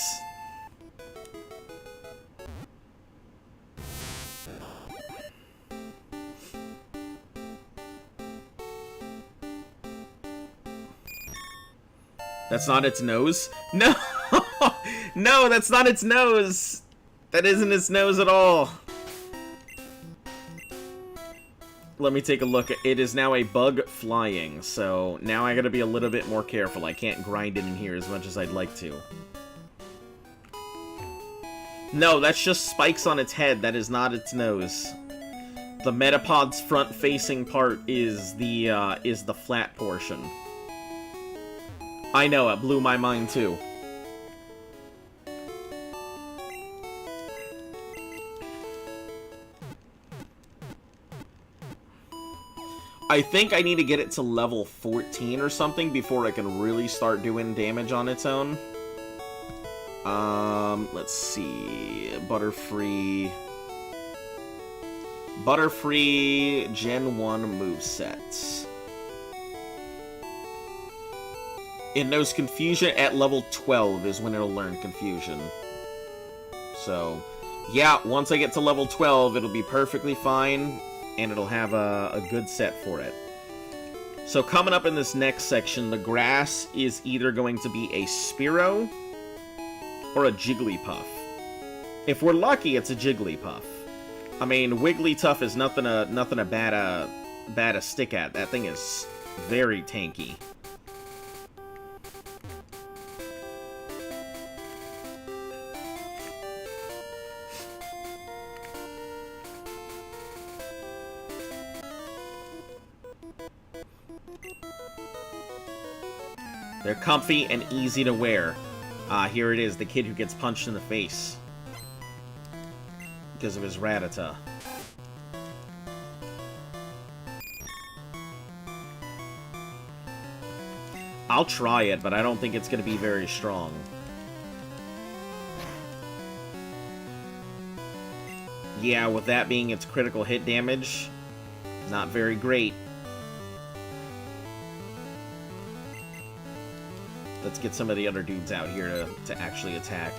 That's not its nose? No! No, that's not its nose! That isn't its nose at all. Let me take a look. It is now a bug flying, so now I gotta be a little bit more careful. I can't grind it in here as much as I'd like to. No, that's just spikes on its head. That is not its nose. The Metapod's front-facing part is the flat portion. I know, it blew my mind too. I think I need to get it to level 14 or something before I can really start doing damage on its own. Let's see. Butterfree Gen 1 movesets. It knows Confusion at level 12 is when it'll learn Confusion. So, yeah, once I get to level 12, it'll be perfectly fine, and it'll have a good set for it. So coming up in this next section, the grass is either going to be a Spearow or a Jigglypuff. If we're lucky, it's a Jigglypuff. I mean, Wigglytuff is nothing a bad to stick at. That thing is very tanky. They're comfy and easy to wear. Here it is, the kid who gets punched in the face because of his Rattata. I'll try it, but I don't think it's going to be very strong. Yeah, with that being its critical hit damage, not very great. Let's get some of the other dudes out here to actually attack.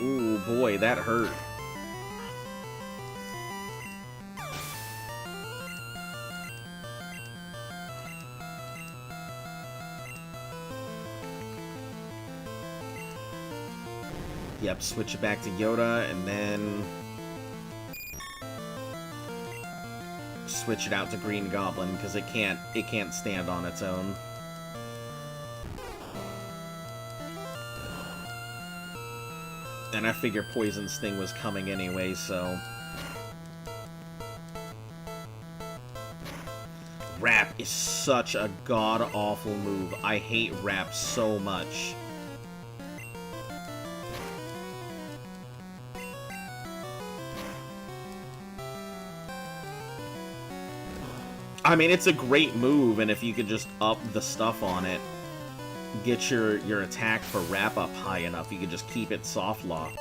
Ooh, boy, that hurt. Yep, switch it back to Yoda, and then switch it out to Green Goblin, because it can't stand on its own. And I figure Poison Sting was coming anyway, so Wrap is such a god-awful move. I hate Wrap so much. I mean, it's a great move, and if you could just up the stuff on it, get your attack for Wrap up high enough, you could just keep it soft locked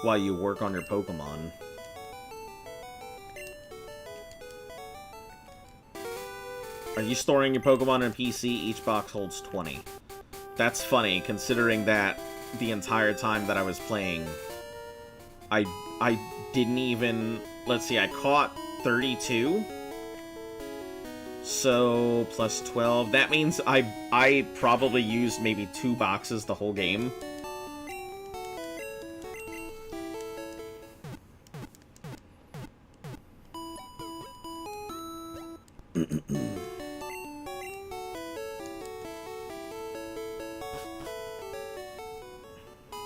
while you work on your Pokemon. Are you storing your Pokemon on PC? Each box holds 20. That's funny, considering that the entire time that I was playing, I didn't even... Let's see, I caught 32. So, plus 12. That means I probably used maybe 2 boxes the whole game.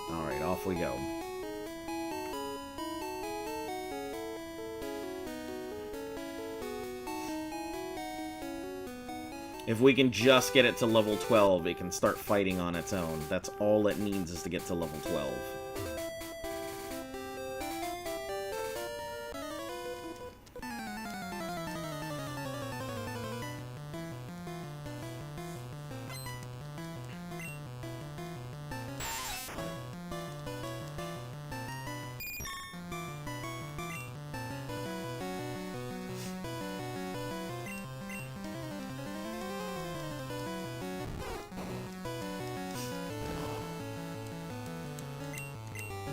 Alright, off we go. If we can just get it to level 12, it can start fighting on its own. That's all it needs is to get to level 12.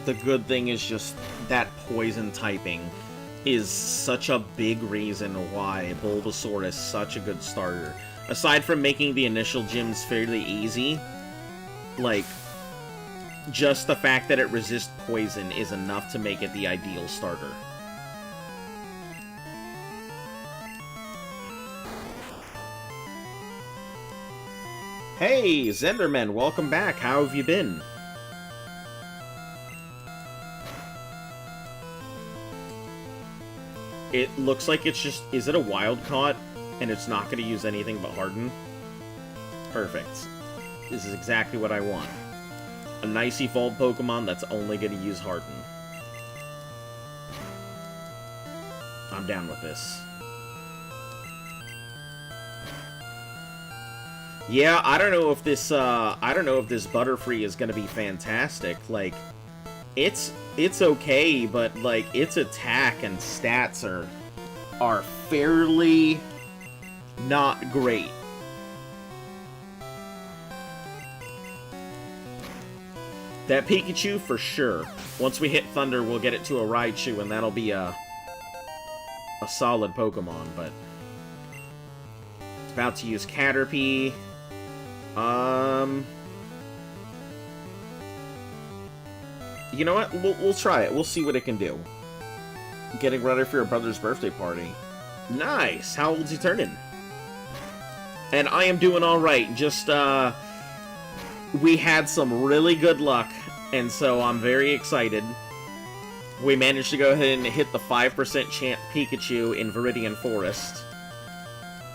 The good thing is just that poison typing is such a big reason why Bulbasaur is such a good starter. Aside from making the initial gyms fairly easy, like, just the fact that it resists poison is enough to make it the ideal starter. Hey, Zenderman, welcome back. How have you been? It looks like it's just... Is it a wild caught? And it's not going to use anything but Harden? Perfect. This is exactly what I want. A nice evolved Pokemon that's only going to use Harden. I'm down with this. Yeah, I don't know if this, Butterfree is going to be fantastic. Like, it's okay, but, like, its attack and stats are fairly not great. That Pikachu, for sure. Once we hit Thunder, we'll get it to a Raichu, and that'll be a solid Pokemon, but... It's about to use Caterpie. You know what? We'll try it. We'll see what it can do. Getting ready for your brother's birthday party. Nice! How old's he turning? And I am doing alright. Just, we had some really good luck, and so I'm very excited. We managed to go ahead and hit the 5% chance Pikachu in Viridian Forest.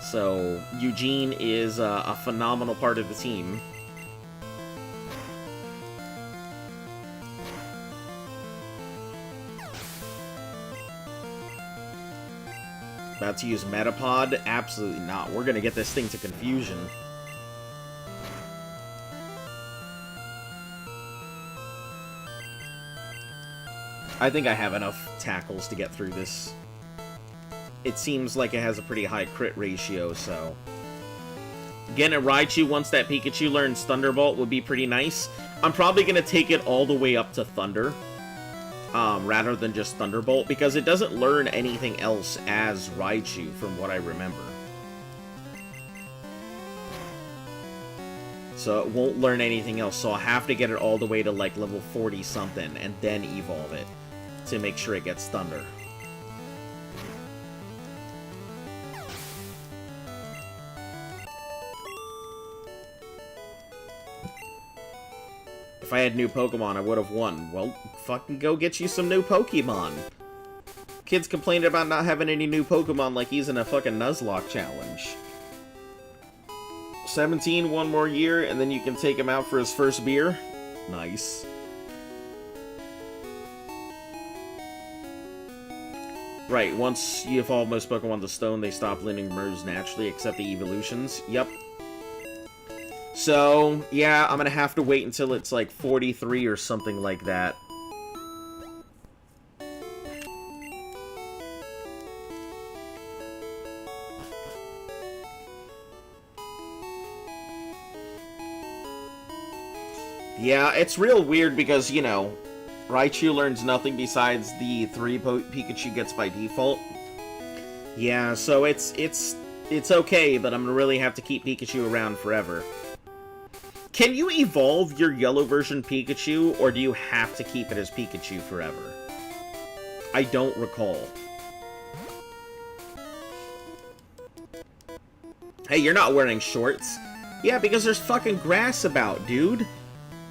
So, Eugene is a phenomenal part of the team. About to use Metapod? Absolutely not. We're gonna get this thing to Confusion. I think I have enough tackles to get through this. It seems like it has a pretty high crit ratio, so... Getting a Raichu once that Pikachu learns Thunderbolt would be pretty nice. I'm probably going to take it all the way up to Thunder, rather than just Thunderbolt, because it doesn't learn anything else as Raichu, from what I remember. So it won't learn anything else, so I'll have to get it all the way to, like, level 40-something, and then evolve it, to make sure it gets Thunder. If I had new Pokemon, I would have won. Well, fucking go get you some new Pokemon. Kids complaining about not having any new Pokemon like he's in a fucking Nuzlocke challenge. 17, one more year, and then you can take him out for his first beer. Nice. Right, once you evolve most Pokemon to Stone, they stop lending moves naturally, except the evolutions. Yep. So, yeah, I'm gonna have to wait until it's like 43 or something like that. Yeah, it's real weird because, you know, Raichu learns nothing besides the 3 Pikachu gets by default. Yeah, so it's okay, but I'm gonna really have to keep Pikachu around forever. Can you evolve your yellow version Pikachu, or do you have to keep it as Pikachu forever? I don't recall. Hey, you're not wearing shorts. Yeah, because there's fucking grass about, dude.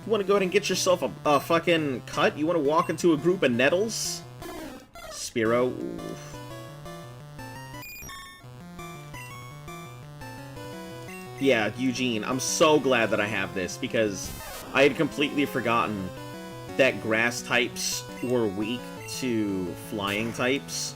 You want to go ahead and get yourself a fucking cut? You want to walk into a group of nettles? Spearow. Oof. Yeah, Eugene, I'm so glad that I have this, because I had completely forgotten that grass types were weak to flying types.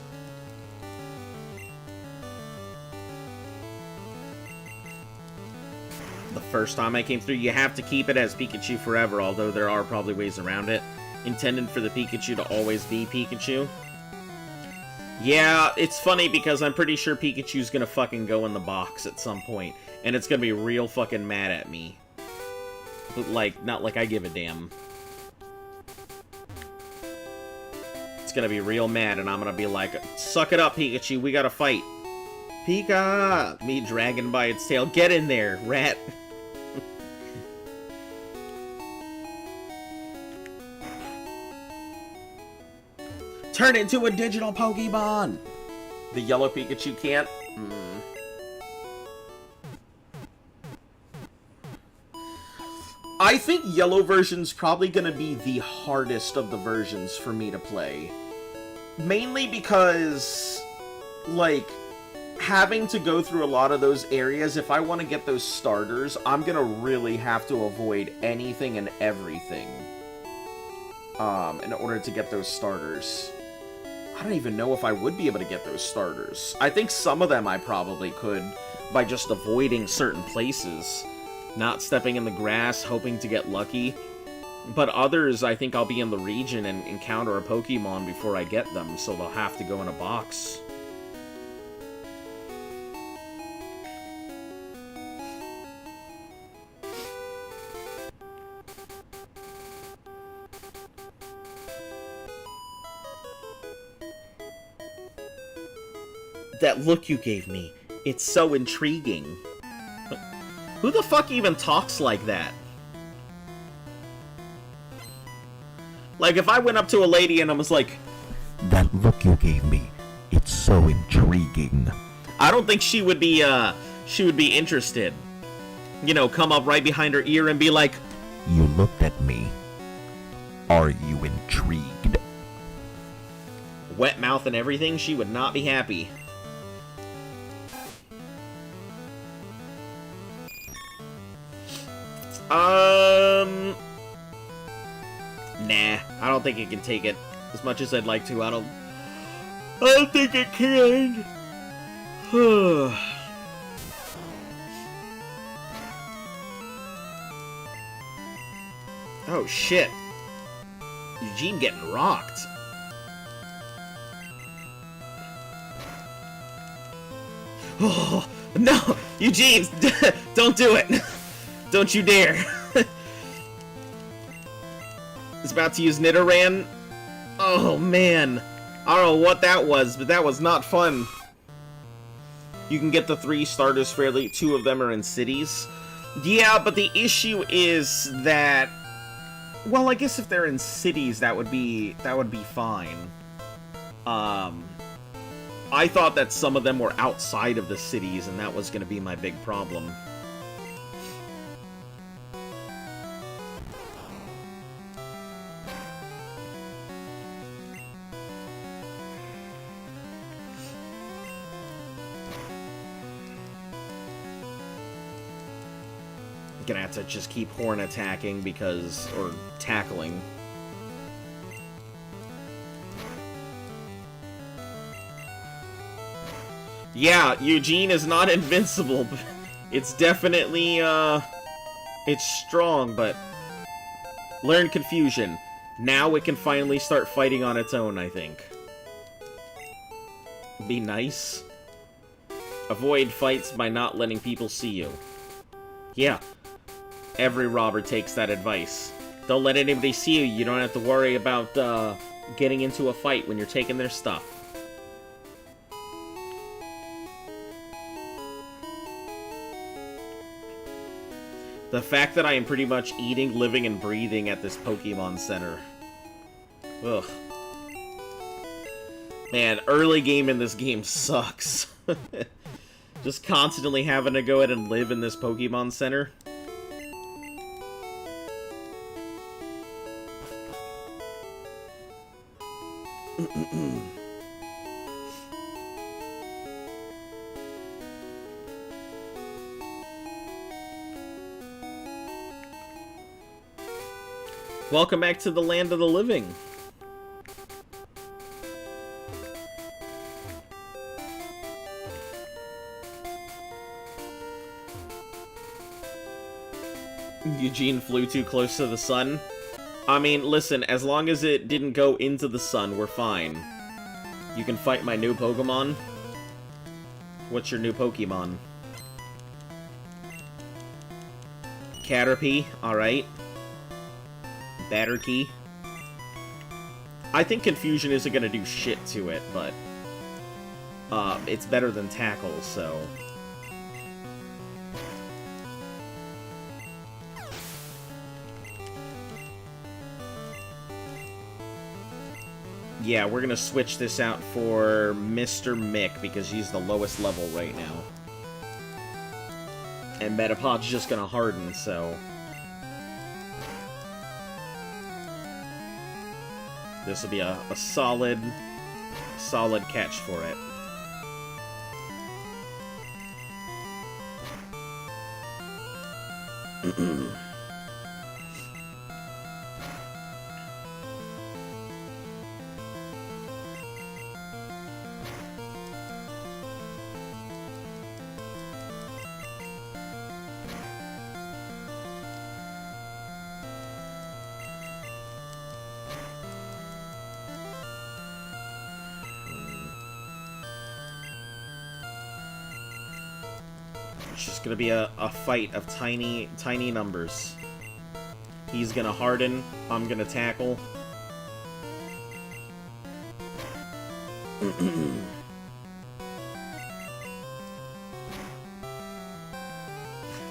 The first time I came through, you have to keep it as Pikachu forever, although there are probably ways around it. Intended for the Pikachu to always be Pikachu. Yeah, it's funny because I'm pretty sure Pikachu's gonna fucking go in the box at some point, and it's gonna be real fucking mad at me. But, like, not like I give a damn. It's gonna be real mad, and I'm gonna be like, suck it up, Pikachu, we gotta fight. Pika! Me dragging by its tail. Get in there, rat! Turn into a digital Pokemon! The yellow Pikachu can't? I think yellow version's probably gonna be the hardest of the versions for me to play. Mainly because, like, having to go through a lot of those areas, if I want to get those starters, I'm gonna really have to avoid anything and everything in order to get those starters. I don't even know if I would be able to get those starters. I think some of them I probably could by just avoiding certain places. Not stepping in the grass, hoping to get lucky. But others, I think I'll be in the region and encounter a Pokemon before I get them, so they'll have to go in a box. That look you gave me, it's so intriguing. Who the fuck even talks like that? Like, if I went up to a lady and I was like, that look you gave me, it's so intriguing. I don't think she would be interested. You know, come up right behind her ear and be like, you looked at me. Are you intrigued? Wet mouth and everything, she would not be happy. Nah, I don't think it can take it. As much as I'd like to, I don't think it can. Oh shit. Eugene getting rocked. Oh, no! Eugene! Don't do it! Don't you dare! It's about to use Nidoran. Oh man. I don't know what that was, but that was not fun. You can get the 3 starters fairly. 2 of them are in cities. Yeah, but the issue is that, well, I guess if they're in cities, that would be fine. I thought that some of them were outside of the cities, and that was going to be my big problem. Gonna have to just keep horn attacking because... or tackling. Yeah, Eugene is not invincible. It's definitely, it's strong, but... Learn Confusion. Now it can finally start fighting on its own, I think. Be nice. Avoid fights by not letting people see you. Yeah. Every robber takes that advice. Don't let anybody see you. You don't have to worry about, getting into a fight when you're taking their stuff. The fact that I am pretty much eating, living, and breathing at this Pokemon Center. Ugh. Man, early game in this game sucks. Just constantly having to go ahead and live in this Pokemon Center. Welcome back to the land of the living. Eugene flew too close to the sun. I mean, listen, as long as it didn't go into the sun, we're fine. You can fight my new Pokemon. What's your new Pokemon? Caterpie, alright. Batterkey. I think Confusion isn't gonna do shit to it, but... it's better than Tackle, so... Yeah, we're gonna switch this out for Mr. Mick, because he's the lowest level right now. And Metapod's just gonna harden, so... This will be a solid catch for it. It's just gonna be a fight of tiny numbers. He's gonna harden, I'm gonna tackle.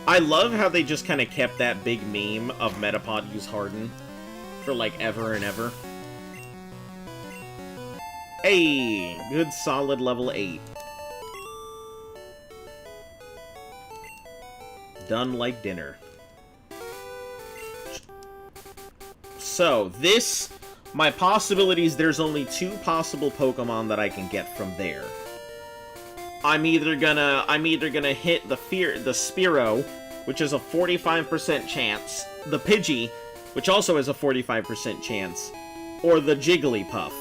I love how they just kind of kept that big meme of Metapod use harden for like ever and ever. Hey, good solid level 8. Done like dinner. So, this... My possibilities, there's only 2 possible Pokemon that I can get from there. I'm either gonna hit the Spearow, which is a 45% chance, the Pidgey, which also has a 45% chance, or the Jigglypuff,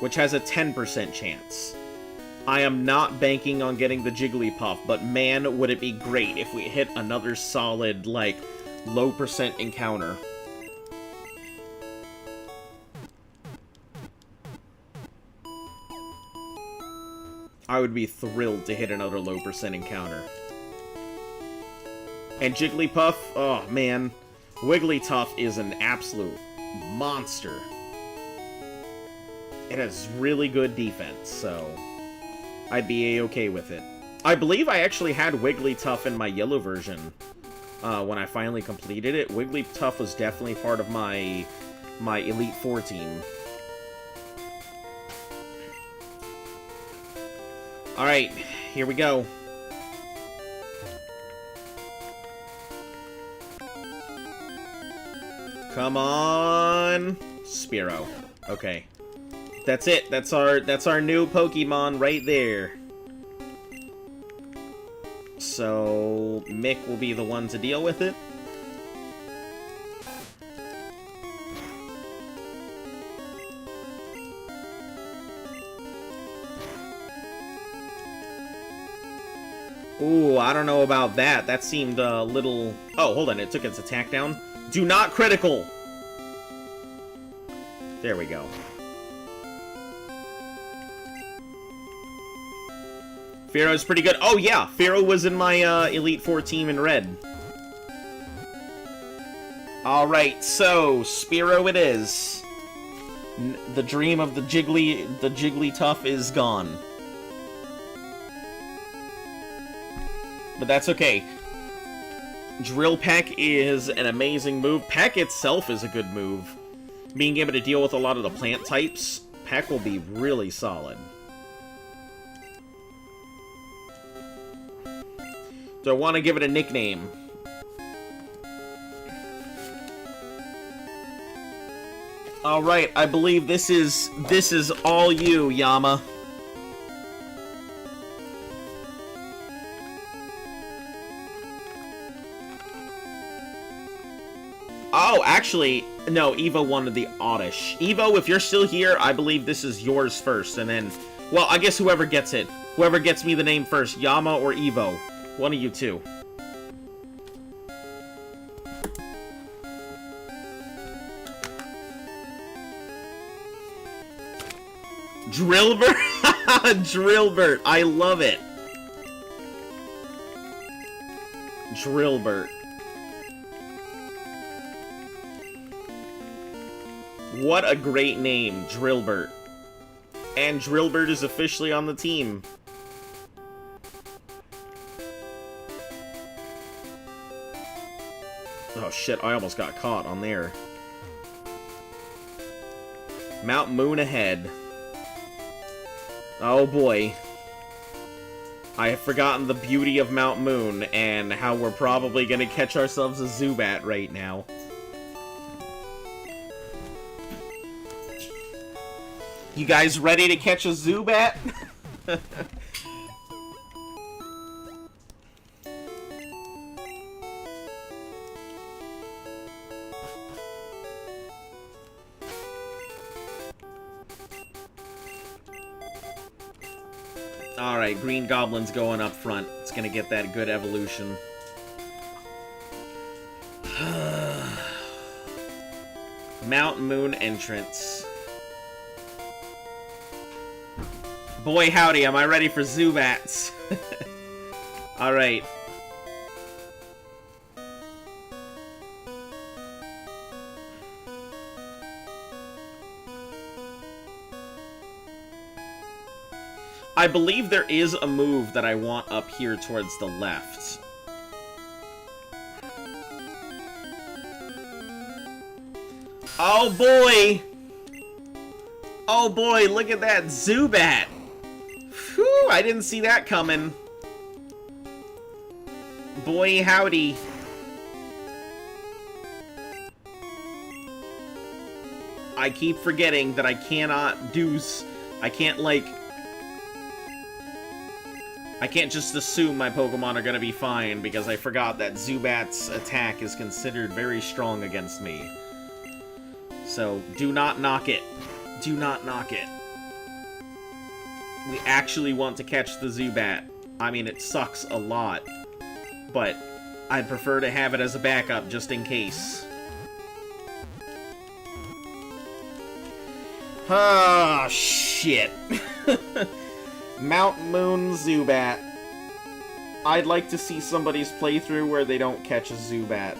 which has a 10% chance. I am not banking on getting the Jigglypuff, but man, would it be great if we hit another solid, like, low percent encounter. I would be thrilled to hit another low percent encounter. And Jigglypuff, oh man, Wigglytuff is an absolute monster. It has really good defense, so... I'd be a-okay with it. I believe I actually had Wigglytuff in my yellow version when I finally completed it. Wigglytuff was definitely part of my Elite Four team. Alright, here we go. Come on, Spearow. Okay. That's it. That's our new Pokemon right there. So Mick will be the one to deal with it. Ooh, I don't know about that. That seemed a little... Oh, hold on. It took its attack down. Do not critical! There we go. Pharaoh's pretty good. Oh, yeah. Pharaoh was in my Elite Four team in red. Alright, so, Spearow it is. The dream of the Jigglytuff is gone. But that's okay. Drill Peck is an amazing move. Peck itself is a good move. Being able to deal with a lot of the plant types, Peck will be really solid. Do I want to give it a nickname? Alright, I believe this is all you, Yama. Oh, actually, no, Evo wanted the Oddish. Evo, if you're still here, I believe this is yours first, and then... Well, I guess whoever gets it. Whoever gets me the name first, Yama or Evo. One of you two. Drillbert? Drillbert, I love it. Drillbert. What a great name, Drillbert. And Drillbert is officially on the team. Oh shit, I almost got caught on there. Mount Moon ahead. Oh boy. I have forgotten the beauty of Mount Moon and how we're probably gonna catch ourselves a Zubat right now. You guys ready to catch a Zubat? Alright, Green Goblin's going up front. It's gonna get that good evolution. Mountain Moon entrance. Boy howdy, am I ready for Zubats? Alright. I believe there is a move that I want up here towards the left. Oh boy! Oh boy, look at that Zubat! Whew, I didn't see that coming. Boy howdy. I keep forgetting that I cannot do... I can't, like... I can't just assume my Pokemon are gonna be fine, because I forgot that Zubat's attack is considered very strong against me. So, do not knock it. Do not knock it. We actually want to catch the Zubat. I mean, it sucks a lot, but I'd prefer to have it as a backup just in case. Ah, shit. Mount Moon Zubat. I'd like to see somebody's playthrough where they don't catch a Zubat.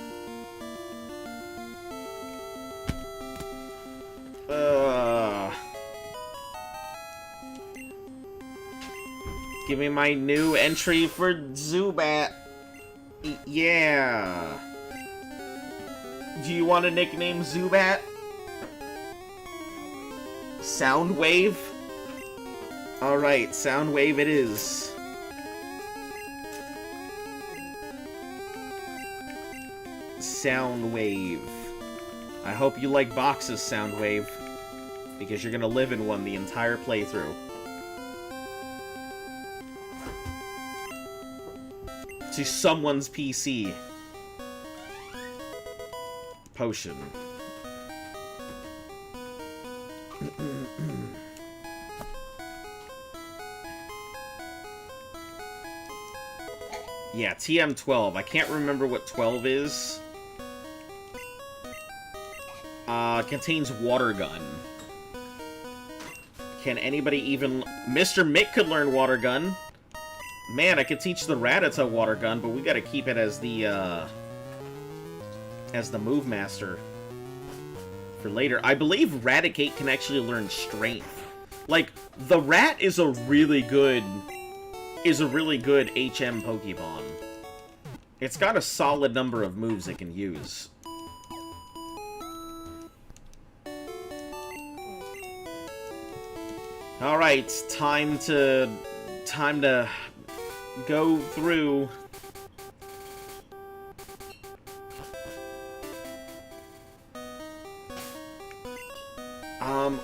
Give me my new entry for Zubat. Yeah. Do you want a nickname Zubat? Soundwave? Alright, Soundwave it is. Soundwave. I hope you like boxes, Soundwave, because you're gonna live in one the entire playthrough. To someone's PC. Potion. Yeah, TM12. I can't remember what 12 is. Contains water gun. Can anybody even... Mr. Mick could learn water gun. Man, I could teach the Rattata water gun, but we gotta keep it as the move master for later. I believe Raticate can actually learn strength. Like, the rat is a really good HM Pokemon. It's got a solid number of moves it can use. Alright, time to go through.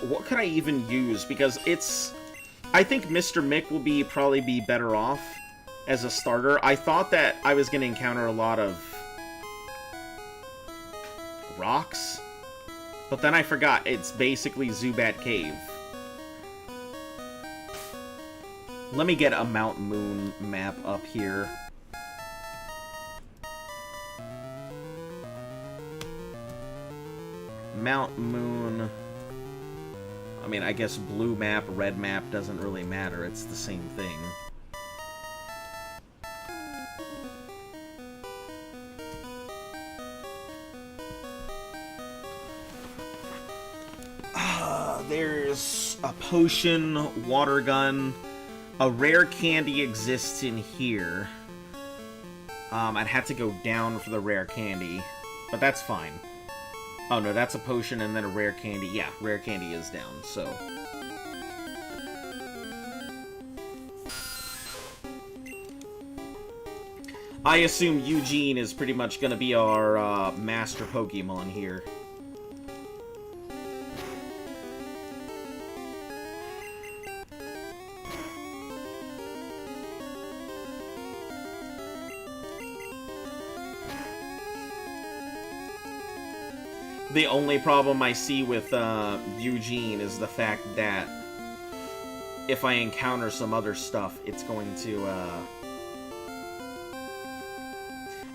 What could I even use? Because I think Mr. Mick will probably be better off as a starter. I thought that I was going to encounter a lot of rocks, but then I forgot it's basically Zubat Cave. Let me get a Mount Moon map up here. Mount Moon... I mean, I guess blue map, red map doesn't really matter. It's the same thing. There's a potion, water gun. A rare candy exists in here. I'd have to go down for the rare candy, but that's fine. Oh no, that's a potion and then a rare candy. Yeah, rare candy is down, so... I assume Eugene is pretty much going to be our master Pokemon here. The only problem I see with Eugene is the fact that if I encounter some other stuff, it's going to...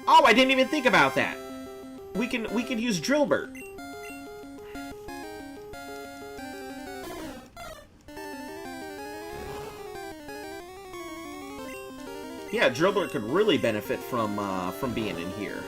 Oh, I didn't even think about that! We can use Drillburt. Yeah, Drillburt could really benefit from being in here.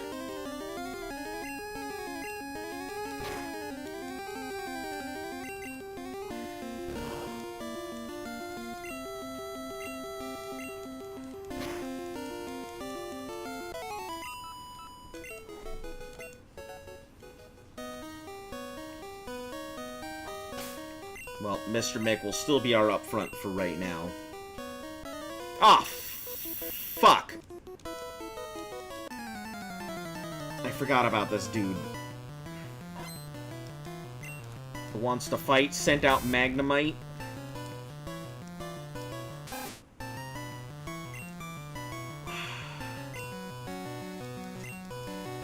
Well, Mr. Mick will still be our up front for right now. Ah, fuck! I forgot about this dude. Wants to fight, sent out Magnemite.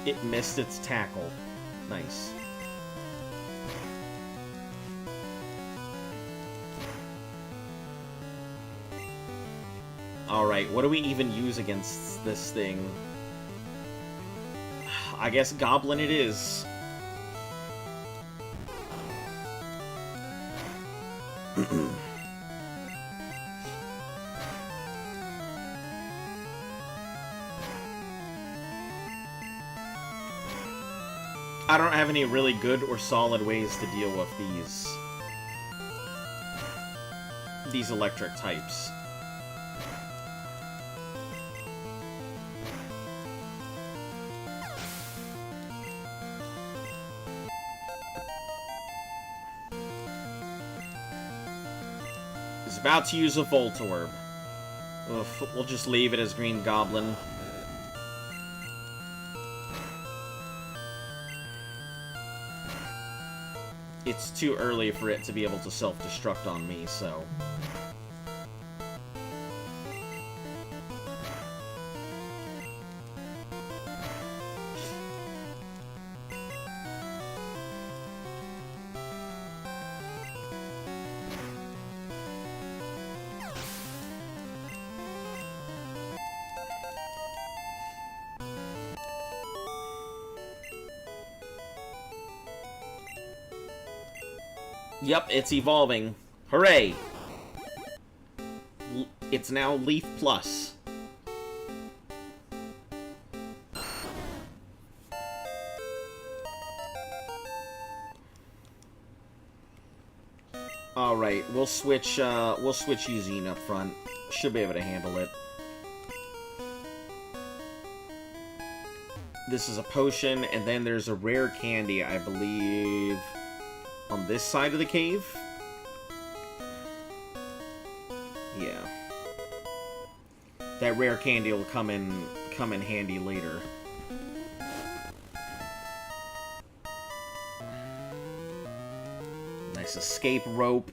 It missed its tackle. Nice. Alright, what do we even use against this thing? I guess Goblin it is. I don't have any really good or solid ways to deal with these electric types. He's about to use a Voltorb. Oof, we'll just leave it as Green Goblin. It's too early for it to be able to self-destruct on me, so... Yep, it's evolving. Hooray! It's now Leaf Plus. Alright, we'll switch Eugene up front. Should be able to handle it. This is a potion, and then there's a rare candy, I believe, on this side of the cave. Yeah. That rare candy will come in handy later. Nice escape rope.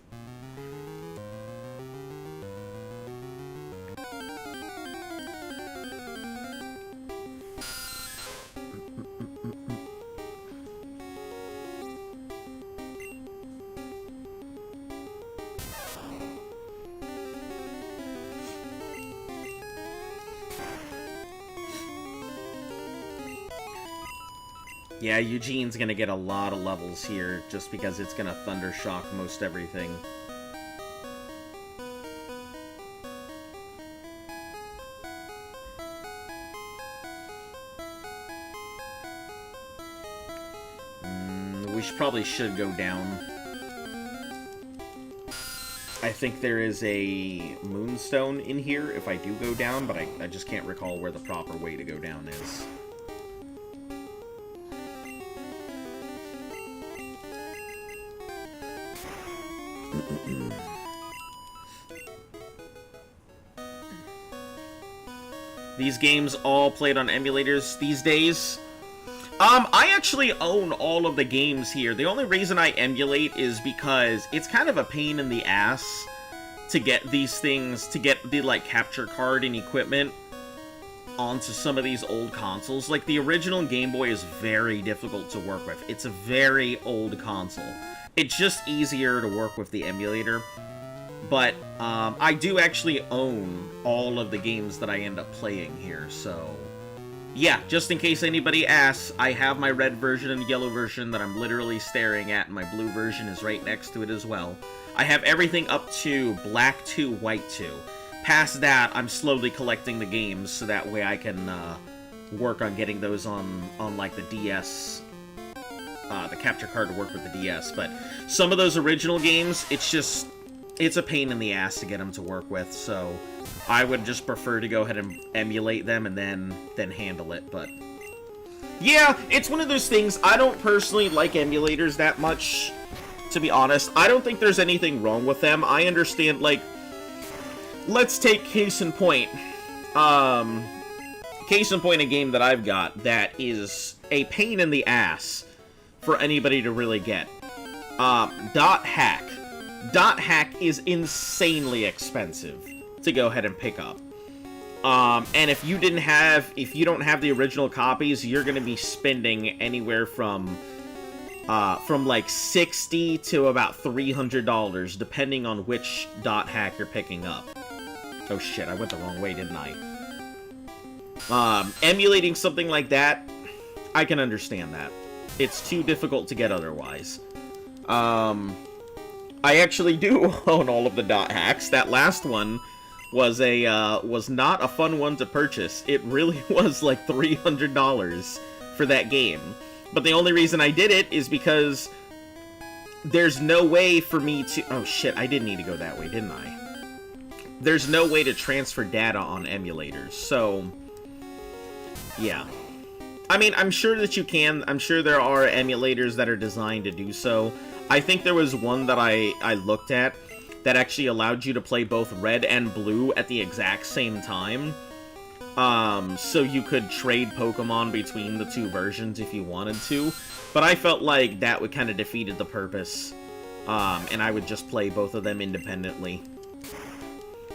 Yeah, Eugene's gonna get a lot of levels here, just because it's gonna Thunder Shock most everything. We probably should go down. I think there is a Moonstone in here if I do go down, but I just can't recall where the proper way to go down is. These games all played on emulators these days. I actually own all of the games here. The only reason I emulate is because it's kind of a pain in the ass to get these things, to get the, like, capture card and equipment onto some of these old consoles. Like, the original Game Boy is very difficult to work with. It's a very old console. It's just easier to work with the emulator. But, I do actually own all of the games that I end up playing here, so... Yeah, just in case anybody asks, I have my red version and yellow version that I'm literally staring at, and my blue version is right next to it as well. I have everything up to Black 2, White 2. Past that, I'm slowly collecting the games, so that way I can, work on getting those on like, the DS... the capture card to work with the DS, but some of those original games, it's a pain in the ass to get them to work with, so I would just prefer to go ahead and emulate them and then handle it, but... Yeah, it's one of those things, I don't personally like emulators that much, to be honest. I don't think there's anything wrong with them. I understand, like, let's take case in point. Case in point, a game that I've got that is a pain in the ass for anybody to really get. Dot Hack. Dot Hack is insanely expensive to go ahead and pick up. And if you don't have the original copies, you're gonna be spending anywhere from like $60 to about $300, depending on which Dot Hack you're picking up. Oh shit, I went the wrong way, didn't I? Emulating something like that, I can understand that. It's too difficult to get otherwise. I actually do own all of the Dot Hacks. That last one was not a fun one to purchase. It really was like $300 for that game. But the only reason I did it is because there's no way for me to... Oh shit, I did need to go that way, didn't I? There's no way to transfer data on emulators, so... Yeah. I mean, I'm sure that you can. I'm sure there are emulators that are designed to do so. I think there was one that I looked at that actually allowed you to play both red and blue at the exact same time. So you could trade Pokemon between the two versions if you wanted to. But I felt like that would kind of defeated the purpose. And I would just play both of them independently.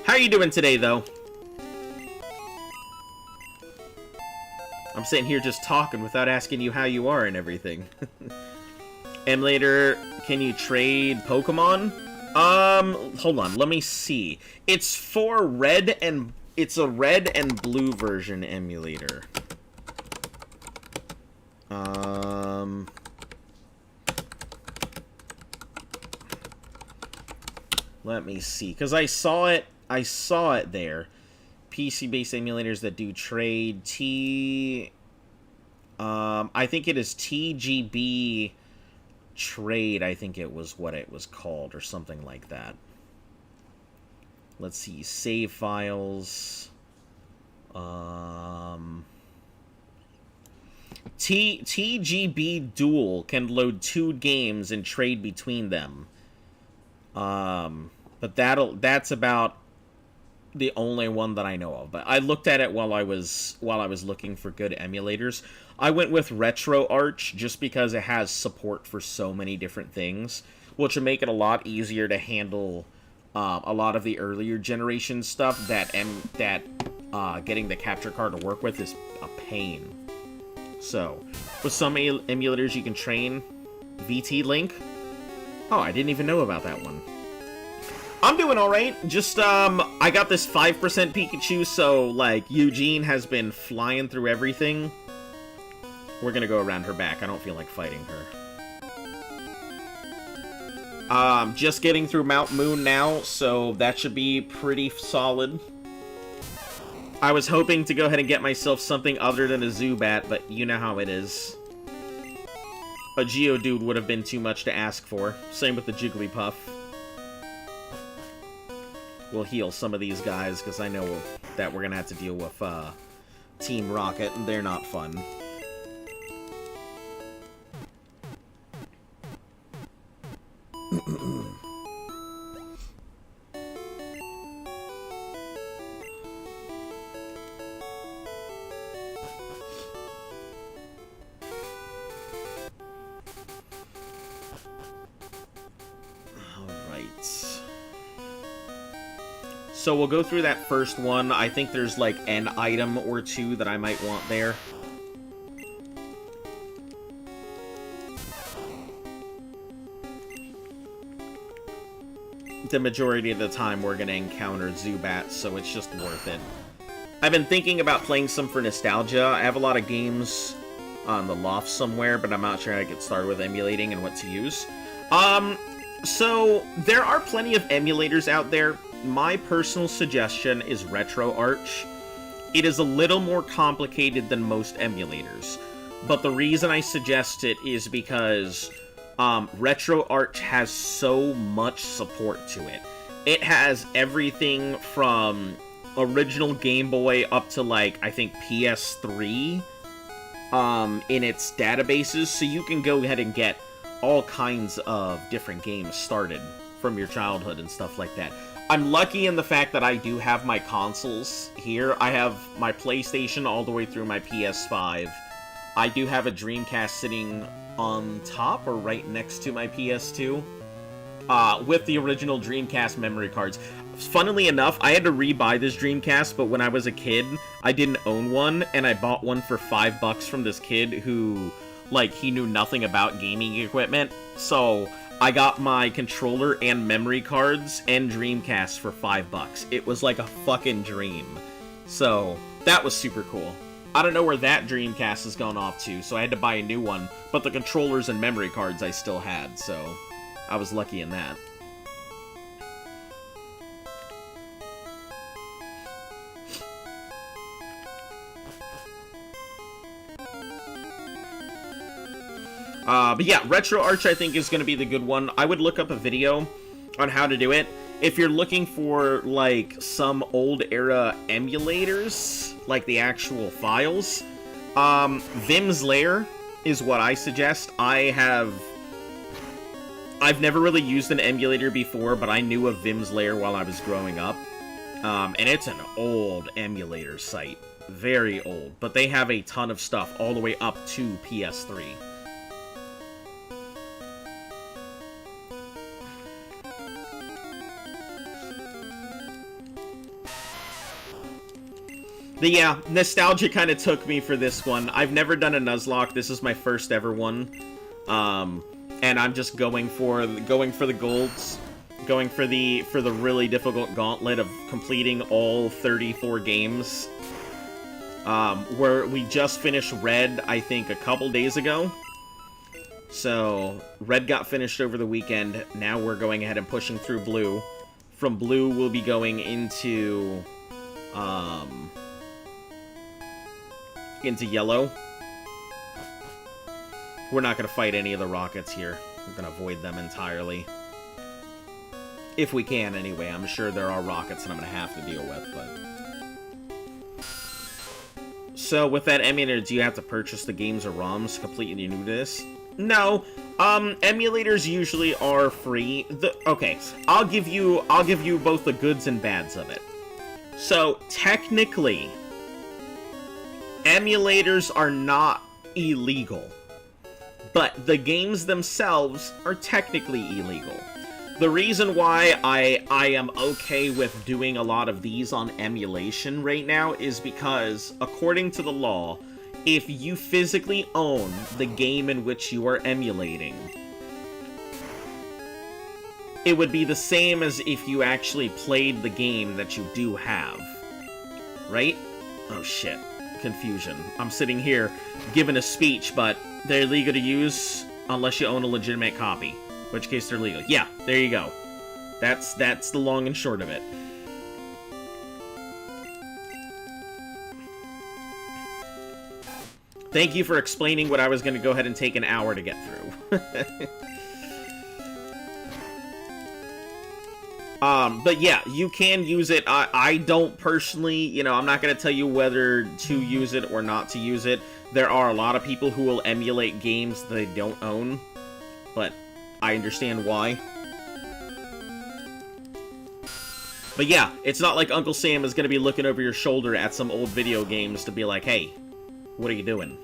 How are you doing today, though? I'm sitting here just talking without asking you how you are and everything. Emulator, can you trade Pokemon? Hold on, let me see. It's for red and... It's a red and blue version emulator. Let me see, because I saw it there. PC-based emulators that do trade. I think it is TGB Trade, I think it was what it was called, or something like that. Let's see, save files. TGB Dual can load 2 games and trade between them. But that's about the only one that I know of. But I looked at it while I was looking for good emulators. I went with RetroArch just because it has support for so many different things, which will make it a lot easier to handle a lot of the earlier generation stuff that getting the capture card to work with is a pain. So, with some emulators you can train VT Link. Oh, I didn't even know about that one. I'm doing alright. Just, I got this 5% Pikachu, so, like, Eugene has been flying through everything. We're gonna go around her back. I don't feel like fighting her. Just getting through Mount Moon now, so that should be pretty solid. I was hoping to go ahead and get myself something other than a Zubat, but you know how it is. A Geodude would have been too much to ask for. Same with the Jigglypuff. We'll heal some of these guys, because I know that we're going to have to deal with Team Rocket, and they're not fun. So we'll go through that first one. I think there's like an item or two that I might want there. The majority of the time we're going to encounter Zubats, so it's just worth it. I've been thinking about playing some for nostalgia. I have a lot of games on the loft somewhere, but I'm not sure how to get started with emulating and what to use. So there are plenty of emulators out there. My personal suggestion is RetroArch. It is a little more complicated than most emulators, but the reason I suggest it is because RetroArch has so much support to it. It has everything from original Game Boy up to, like, I think PS3 in its databases, so you can go ahead and get all kinds of different games started from your childhood and stuff like that. I'm lucky in the fact that I do have my consoles here. I have my PlayStation all the way through my PS5. I do have a Dreamcast sitting on top or right next to my PS2 with the original Dreamcast memory cards. Funnily enough, I had to re-buy this Dreamcast, but when I was a kid, I didn't own one, and I bought one for $5 from this kid who, like, he knew nothing about gaming equipment, so I got my controller and memory cards and Dreamcast for $5. It was like a fucking dream. So, that was super cool. I don't know where that Dreamcast has gone off to, so I had to buy a new one, but the controllers and memory cards I still had, so I was lucky in that. But yeah, RetroArch I think is going to be the good one. I would look up a video on how to do it. If you're looking for, like, some old era emulators, like the actual files, Vim's Lair is what I suggest. I've never really used an emulator before, but I knew of Vim's Lair while I was growing up. And it's an old emulator site. Very old. But they have a ton of stuff all the way up to PS3. But yeah, nostalgia kind of took me for this one. I've never done a Nuzlocke. This is my first ever one. And I'm just going for the golds. Going for the really difficult gauntlet of completing all 34 games. Where we just finished Red, I think, a couple days ago. So, Red got finished over the weekend. Now we're going ahead and pushing through Blue. from blue will be going into yellow. We're not going to fight any of the rockets here. We're going to avoid them entirely. If we can, anyway. I'm sure there are rockets that I'm going to have to deal with, but... So, with that emulator, do you have to purchase the games or ROMs completely new to this? No. Emulators usually are free. Okay, I'll give you both the goods and bads of it. So, technically, emulators are not illegal. But the games themselves are technically illegal. The reason why I am okay with doing a lot of these on emulation right now is because, according to the law, if you physically own the game in which you are emulating, it would be the same as if you actually played the game that you do have. Right? Oh shit. Confusion. I'm sitting here giving a speech, but they're legal to use unless you own a legitimate copy. In which case they're legal. Yeah, there you go. That's the long and short of it. Thank you for explaining what I was going to go ahead and take an hour to get through. But yeah, you can use it. I don't personally, you know, I'm not going to tell you whether to use it or not to use it. There are a lot of people who will emulate games they don't own, but I understand why. But yeah, it's not like Uncle Sam is going to be looking over your shoulder at some old video games to be like, hey, what are you doing?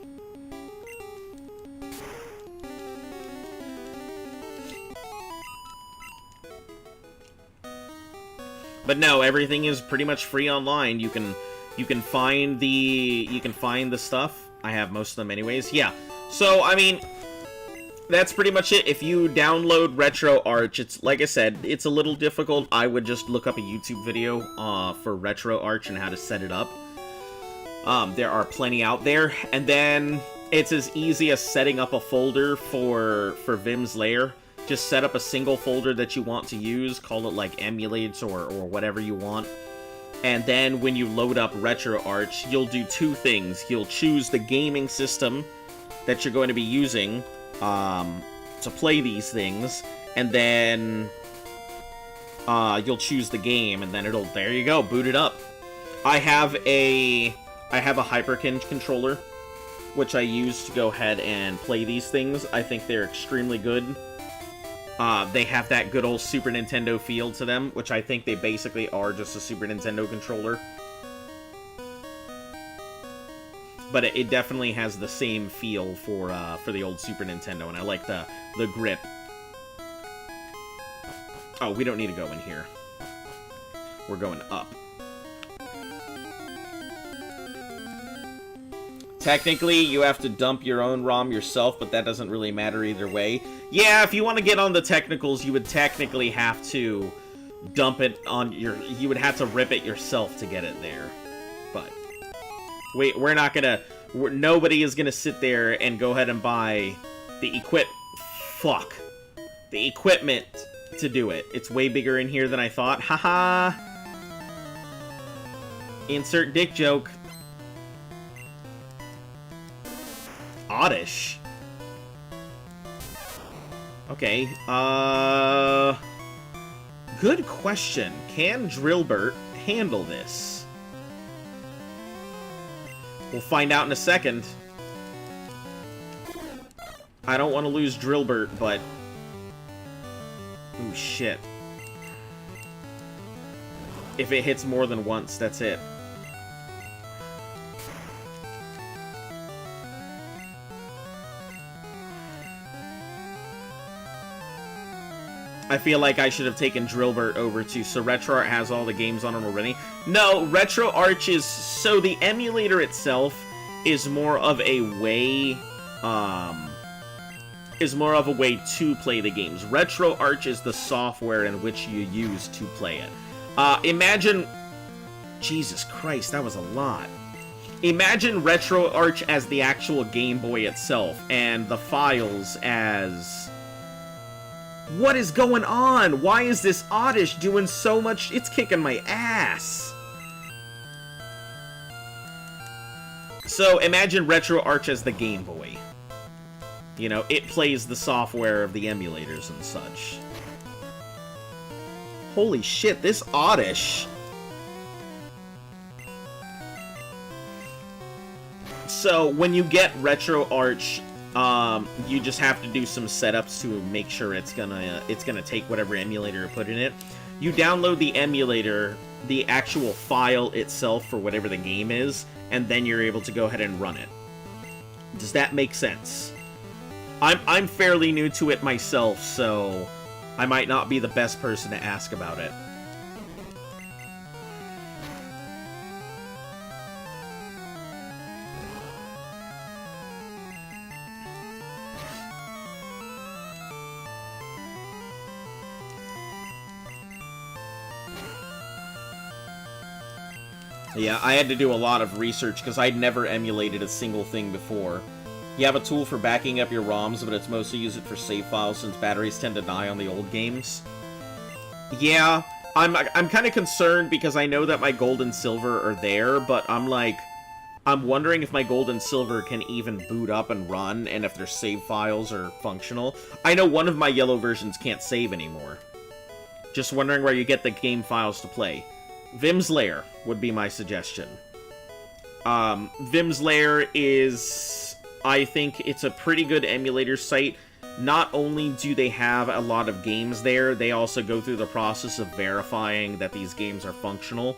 But no, everything is pretty much free online. You can find the stuff. I have most of them anyways. Yeah. So, I mean, that's pretty much it. If you download RetroArch, it's, like I said, it's a little difficult. I would just look up a YouTube video for RetroArch and how to set it up. There are plenty out there. And then it's as easy as setting up a folder for Vim's Lair. Just set up a single folder that you want to use, call it like emulates or whatever you want. And then when you load up RetroArch, you'll do two things. You'll choose the gaming system that you're going to be using to play these things, and then you'll choose the game, and then it'll, there you go, boot it up. I have a Hyperkin controller, which I use to go ahead and play these things. I think they're extremely good. They have that good old Super Nintendo feel to them, which I think they basically are just a Super Nintendo controller. But it definitely has the same feel for the old Super Nintendo, and I like the grip. Oh, we don't need to go in here. We're going up. Technically, you have to dump your own ROM yourself, but that doesn't really matter either way. Yeah, if you want to get on the technicals, you would technically have to dump it on your... You would have to rip it yourself to get it there. But... Wait, we're not gonna... Nobody is gonna sit there and go ahead and buy the Fuck. The equipment to do it. It's way bigger in here than I thought. Haha! Insert dick joke. Oddish. Okay, good question. Can Drillbert handle this? We'll find out in a second. I don't want to lose Drillbert, but... Ooh, shit. If it hits more than once, that's it. I feel like I should have taken Drillbert over too, so RetroArch has all the games on him already. No, RetroArch is... So the emulator itself is more of a way... to play the games. RetroArch is the software in which you use to play it. Imagine... Jesus Christ, that was a lot. Imagine RetroArch as the actual Game Boy itself, and the files as... What is going on? Why is this Oddish doing so much? It's kicking my ass. So imagine RetroArch as the Game Boy. You know, it plays the software of the emulators and such. Holy shit, this Oddish. So when you get RetroArch, you just have to do some setups to make sure it's gonna take whatever emulator you put in it. You download the emulator, the actual file itself for whatever the game is, and then you're able to go ahead and run it. Does that make sense? I'm fairly new to it myself, so I might not be the best person to ask about it. Yeah, I had to do a lot of research because I'd never emulated a single thing before. You have a tool for backing up your ROMs, but it's mostly used for save files since batteries tend to die on the old games. Yeah, I'm kind of concerned because I know that my gold and silver are there, but I'm wondering if my gold and silver can even boot up and run, and if their save files are functional. I know one of my yellow versions can't save anymore. Just wondering where you get the game files to play. Vim's Lair would be my suggestion. Vim's Lair is... I think it's a pretty good emulator site. Not only do they have a lot of games there, they also go through the process of verifying that these games are functional.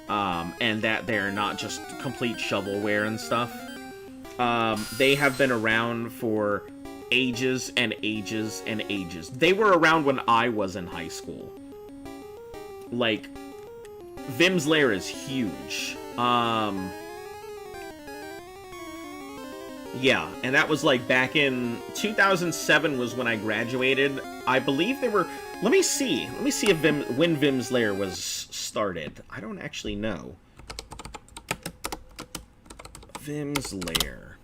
And that they're not just complete shovelware and stuff. They have been around for ages and ages and ages. They were around when I was in high school. Like... Vim's Lair is huge. Yeah, and that was like back in 2007 was when I graduated. I believe they were... Let me see if when Vim's Lair was started. I don't actually know. Vim's Lair.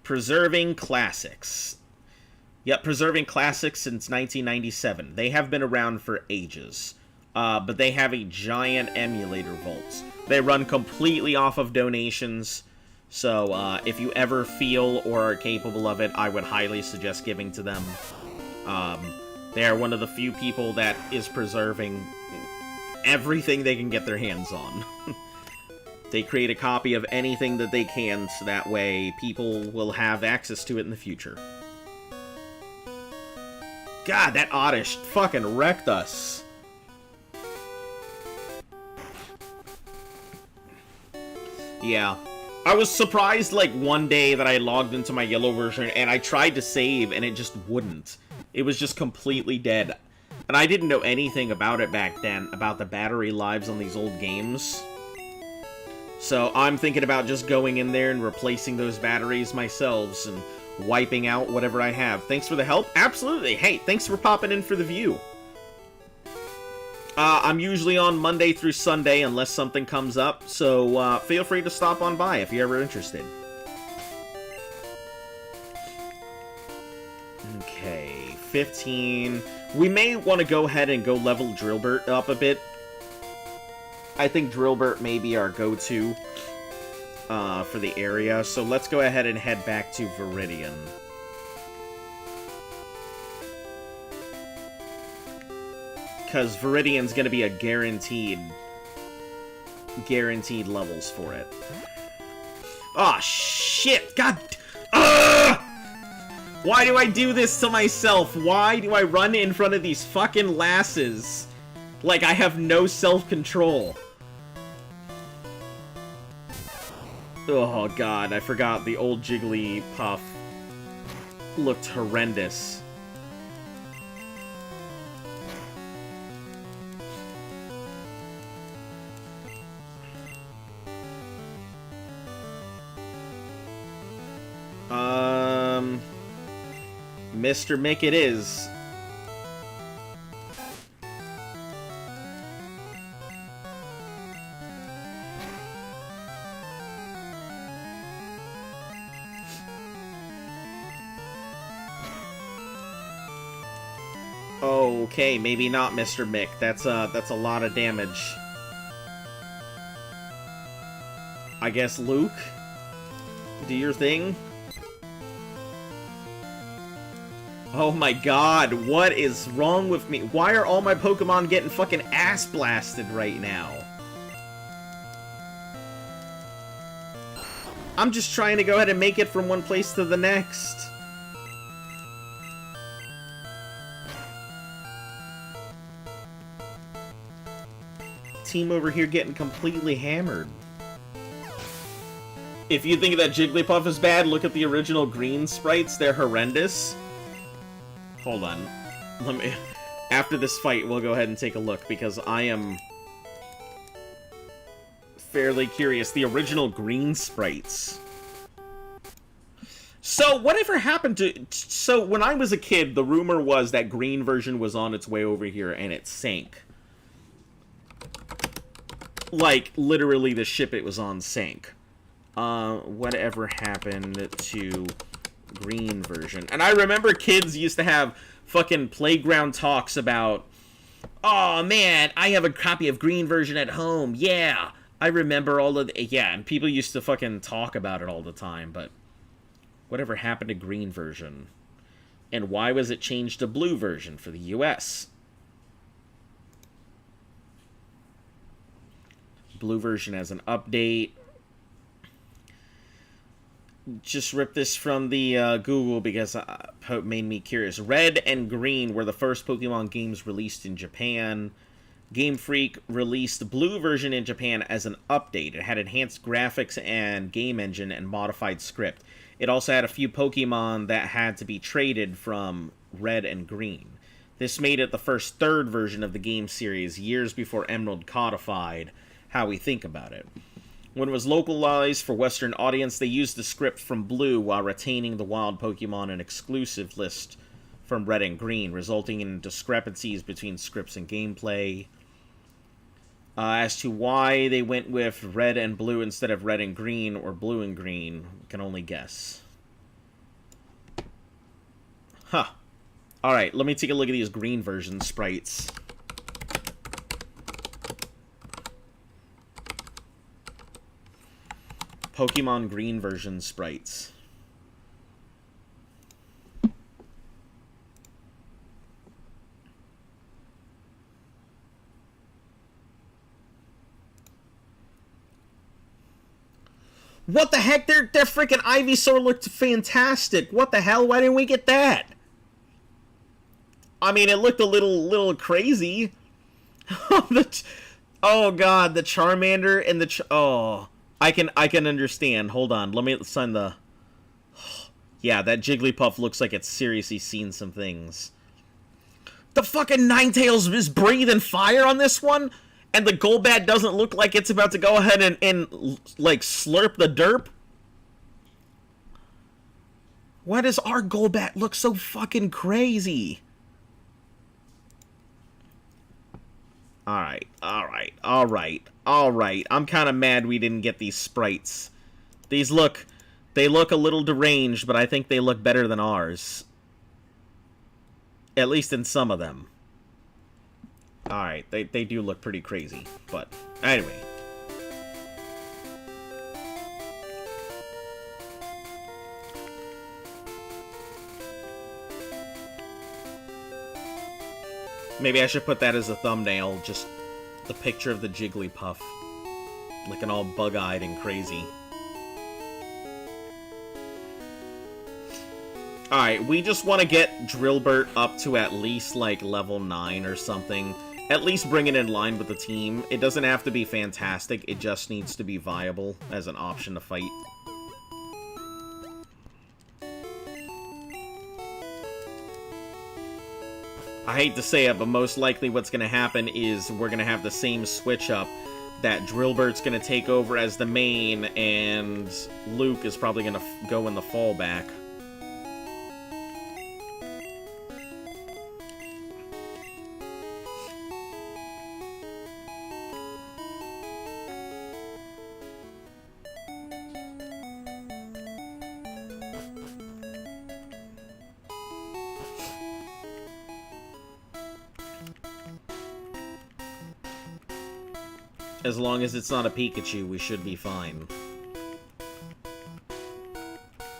Preserving Classics. Yep, Preserving Classics since 1997. They have been around for ages. But they have a giant emulator vault. They run completely off of donations, so if you ever feel or are capable of it, I would highly suggest giving to them. They are one of the few people that is preserving everything they can get their hands on. They create a copy of anything that they can, so that way people will have access to it in the future. God, that Oddish fucking wrecked us. Yeah. I was surprised, like, one day that I logged into my yellow version and I tried to save and it just wouldn't. It was just completely dead. And I didn't know anything about it back then, about the battery lives on these old games. So I'm thinking about just going in there and replacing those batteries myself and wiping out whatever I have. Thanks for the help? Absolutely. Hey, thanks for popping in for the view. I'm usually on Monday through Sunday unless something comes up, so feel free to stop on by if you're ever interested. Okay, 15. We may want to go ahead and go level Drillbert up a bit. I think Drillbert may be our go-to for the area, so let's go ahead and head back to Viridian. Because Viridian's going to be a guaranteed levels for it. Aw, shit! God! Why do I do this to myself? Why do I run in front of these fucking lasses? Like I have no self-control. Oh god, I forgot the old Jigglypuff looked horrendous. Mr. Mick it is. Okay, maybe not, Mr. Mick. That's a lot of damage. I guess Luke, do your thing. Oh my god, what is wrong with me? Why are all my Pokemon getting fucking ass blasted right now? I'm just trying to go ahead and make it from one place to the next. Team over here getting completely hammered. If you think that Jigglypuff is bad, look at the original green sprites. They're horrendous. Hold on. Let me... After this fight, we'll go ahead and take a look, because I am fairly curious. The original green sprites. So, whatever happened to... So, when I was a kid, the rumor was that green version was on its way over here, and it sank. Like, literally the ship it was on sank. Whatever happened to green version? And I remember kids used to have fucking playground talks about, oh man, I have a copy of green version at home, yeah. I remember all of the, yeah, and people used to fucking talk about it all the time, but whatever happened to green version? And why was it changed to blue version for the US? Blue version has an update. Just rip this from the Google because it made me curious. Red and Green were the first Pokemon games released in Japan. Game Freak released Blue version in Japan as an update. It had enhanced graphics and game engine and modified script. It also had a few Pokemon that had to be traded from Red and Green. This made it the first third version of the game series, years before Emerald codified how we think about it. When it was localized for Western audience, they used the script from Blue while retaining the wild Pokemon and exclusive list from Red and Green, resulting in discrepancies between scripts and gameplay. As to why they went with Red and Blue instead of Red and Green or Blue and Green, we can only guess. Huh. Alright, let me take a look at these green version sprites. Pokemon green version sprites. What the heck? Their freaking Ivysaur looked fantastic. What the hell? Why didn't we get that? I mean, it looked a little crazy. Oh god, the Charmander and the oh. I can understand. Hold on. Let me sign the... Yeah, that Jigglypuff looks like it's seriously seen some things. The fucking Ninetales is breathing fire on this one? And the Golbat doesn't look like it's about to go ahead and like, slurp the derp? Why does our Golbat look so fucking crazy? Alright. I'm kind of mad we didn't get these sprites. They look a little deranged, but I think they look better than ours. At least in some of them. Alright, they do look pretty crazy, but anyway. Maybe I should put that as a thumbnail, just the picture of the Jigglypuff. Looking all bug-eyed and crazy. Alright, we just want to get Drillburt up to at least, like, level 9 or something. At least bring it in line with the team. It doesn't have to be fantastic, it just needs to be viable as an option to fight. I hate to say it, but most likely what's going to happen is we're going to have the same switch up. That Drillburt's going to take over as the main, and Luke is probably going to go in the fallback. As long as it's not a Pikachu, we should be fine.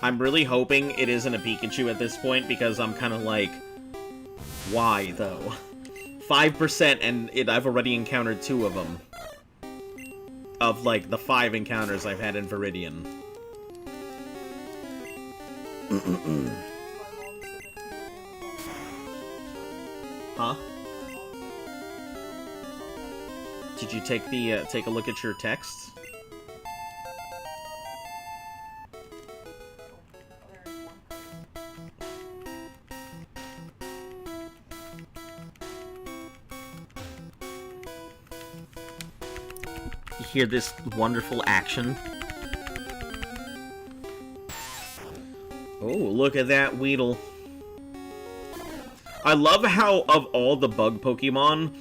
I'm really hoping it isn't a Pikachu at this point, because I'm kind of like, why, though? 5%, and I've already encountered 2 of them. Of, like, the 5 encounters I've had in Viridian. Huh? Did you take a look at your texts? You hear this wonderful action? Oh, look at that Weedle. I love how, of all the bug Pokemon,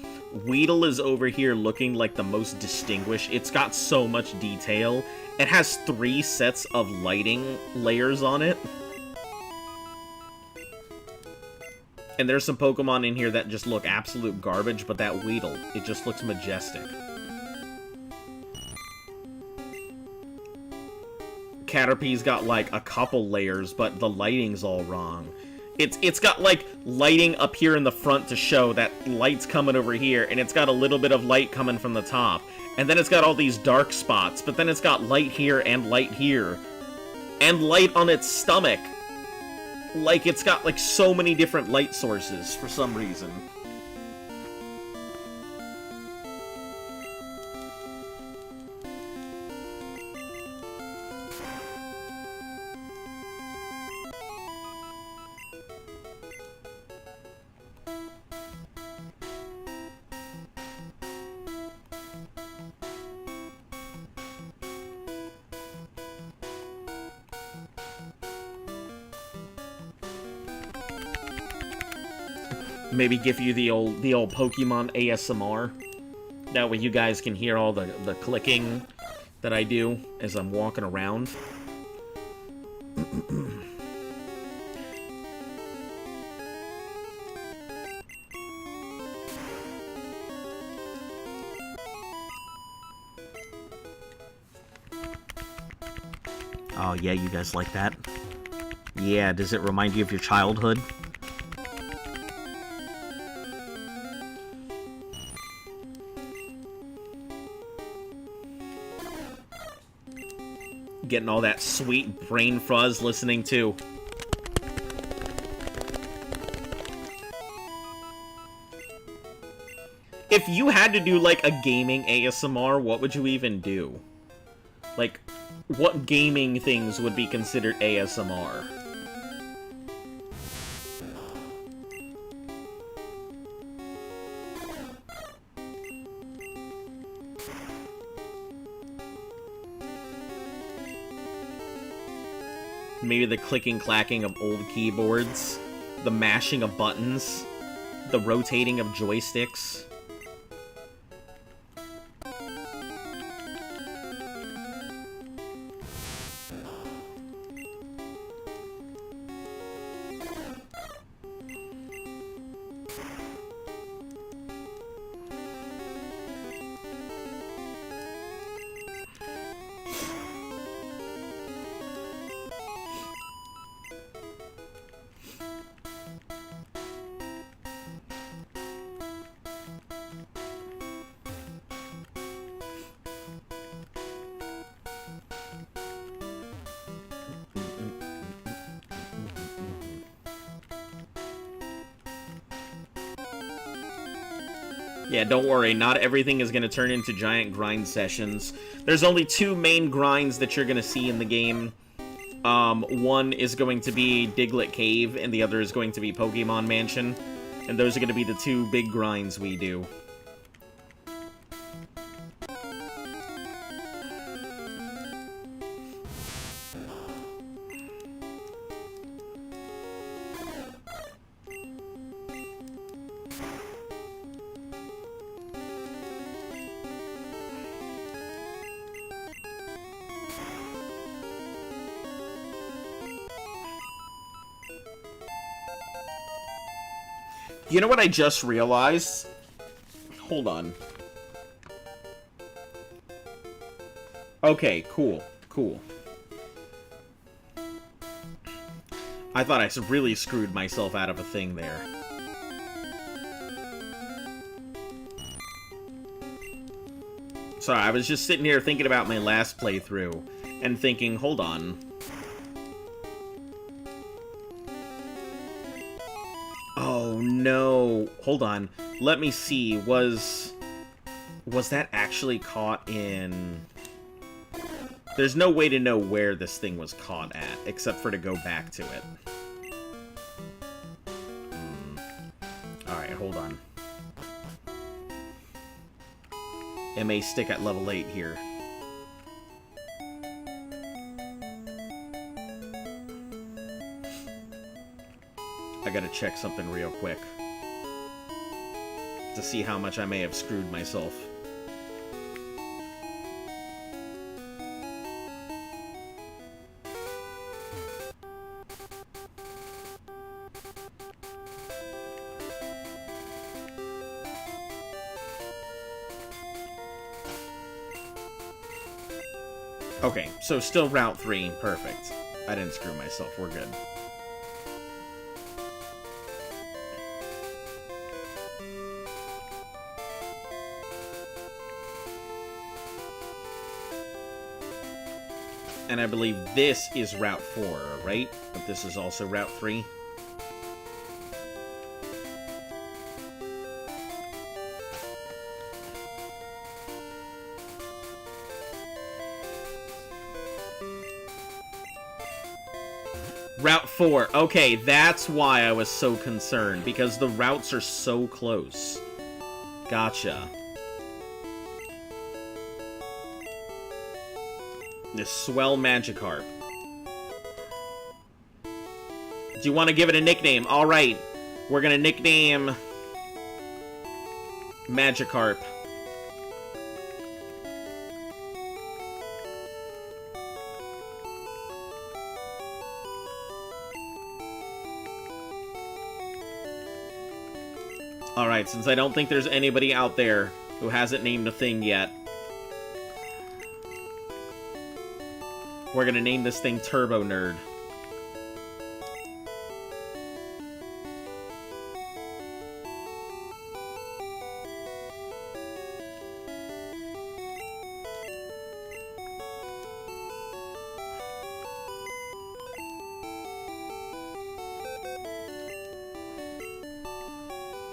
Weedle is over here looking like the most distinguished. It's got so much detail. It has 3 sets of lighting layers on it. And there's some Pokemon in here that just look absolute garbage, but that Weedle, it just looks majestic. Caterpie's got, like, a couple layers, but the lighting's all wrong. It's got, like, lighting up here in the front to show that light's coming over here, and it's got a little bit of light coming from the top. And then it's got all these dark spots, but then it's got light here, and light on its stomach. Like, it's got, like, so many different light sources for some reason. Maybe give you the old Pokemon ASMR. That way you guys can hear all the clicking that I do as I'm walking around. Oh yeah, you guys like that? Yeah, does it remind you of your childhood? Getting all that sweet brain fuzz listening to. If you had to do, like, a gaming ASMR, what would you even do? Like, what gaming things would be considered ASMR? Maybe the clicking clacking of old keyboards, the mashing of buttons, the rotating of joysticks. Yeah, don't worry, not everything is going to turn into giant grind sessions. There's only 2 main grinds that you're going to see in the game. One is going to be Diglett Cave, and the other is going to be Pokemon Mansion. And those are going to be the 2 big grinds we do. You know what I just realized? Hold on. Okay, cool. Cool. I thought I really screwed myself out of a thing there. Sorry, I was just sitting here thinking about my last playthrough and thinking, hold on. Oh no. Hold on. Let me see. Was that actually caught in... There's no way to know where this thing was caught at, except for to go back to it. Alright, hold on. It may stick at level 8 here. I gotta check something real quick. To see how much I may have screwed myself. Okay, so still Route 3. Perfect. I didn't screw myself. We're good. And I believe this is Route 4, right? But this is also Route 3. Route 4. Okay, that's why I was so concerned, because the routes are so close. Gotcha. This swell Magikarp. Do you want to give it a nickname? Alright. We're gonna nickname... Magikarp. Alright, since I don't think there's anybody out there who hasn't named a thing yet, we're gonna name this thing Turbo Nerd.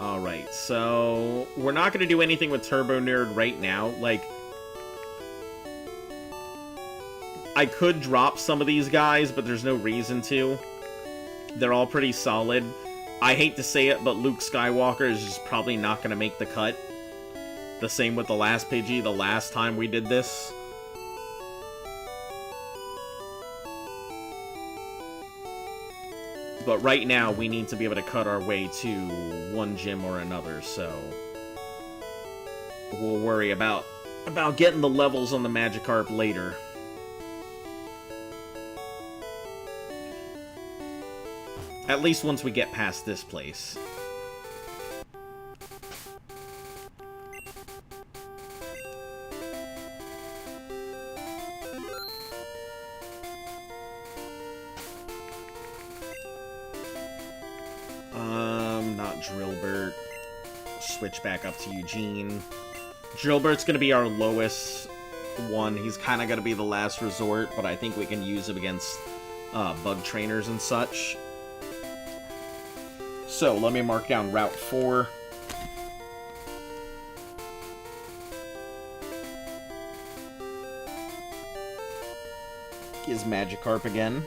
Alright, so we're not gonna do anything with Turbo Nerd right now. Like, I could drop some of these guys, but there's no reason to. They're all pretty solid. I hate to say it, but Luke Skywalker is just probably not going to make the cut. The same with the last Pidgey, the last time we did this. But right now, we need to be able to cut our way to one gym or another, so... we'll worry about getting the levels on the Magikarp later. At least once we get past this place. Not Drillburt. Switch back up to Eugene. Drillburt's gonna be our lowest one. He's kind of gonna be the last resort, but I think we can use him against bug trainers and such. So, let me mark down Route 4. Is Magikarp again.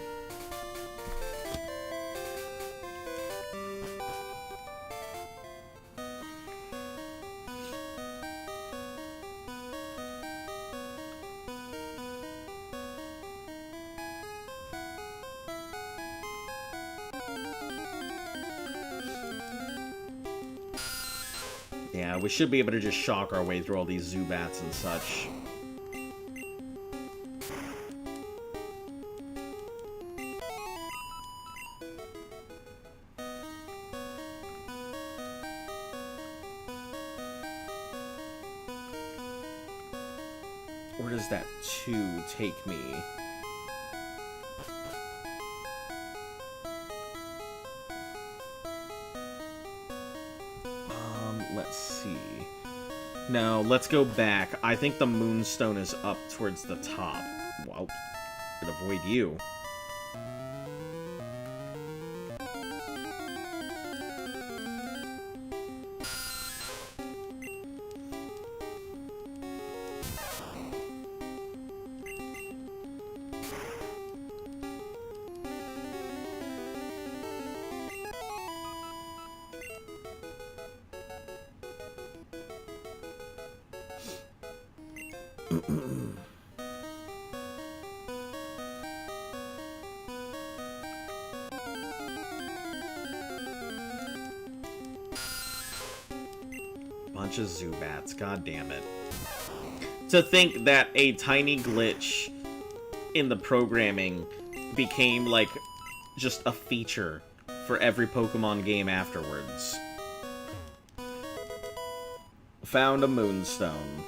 Yeah, we should be able to just shock our way through all these Zubats and such. Where does that 2 take me? Let's see. No, let's go back. I think the Moonstone is up towards the top. Well, could avoid you. Bunch of Zubats, god damn it. To think that a tiny glitch in the programming became, like, just a feature for every Pokemon game afterwards. Found a Moonstone.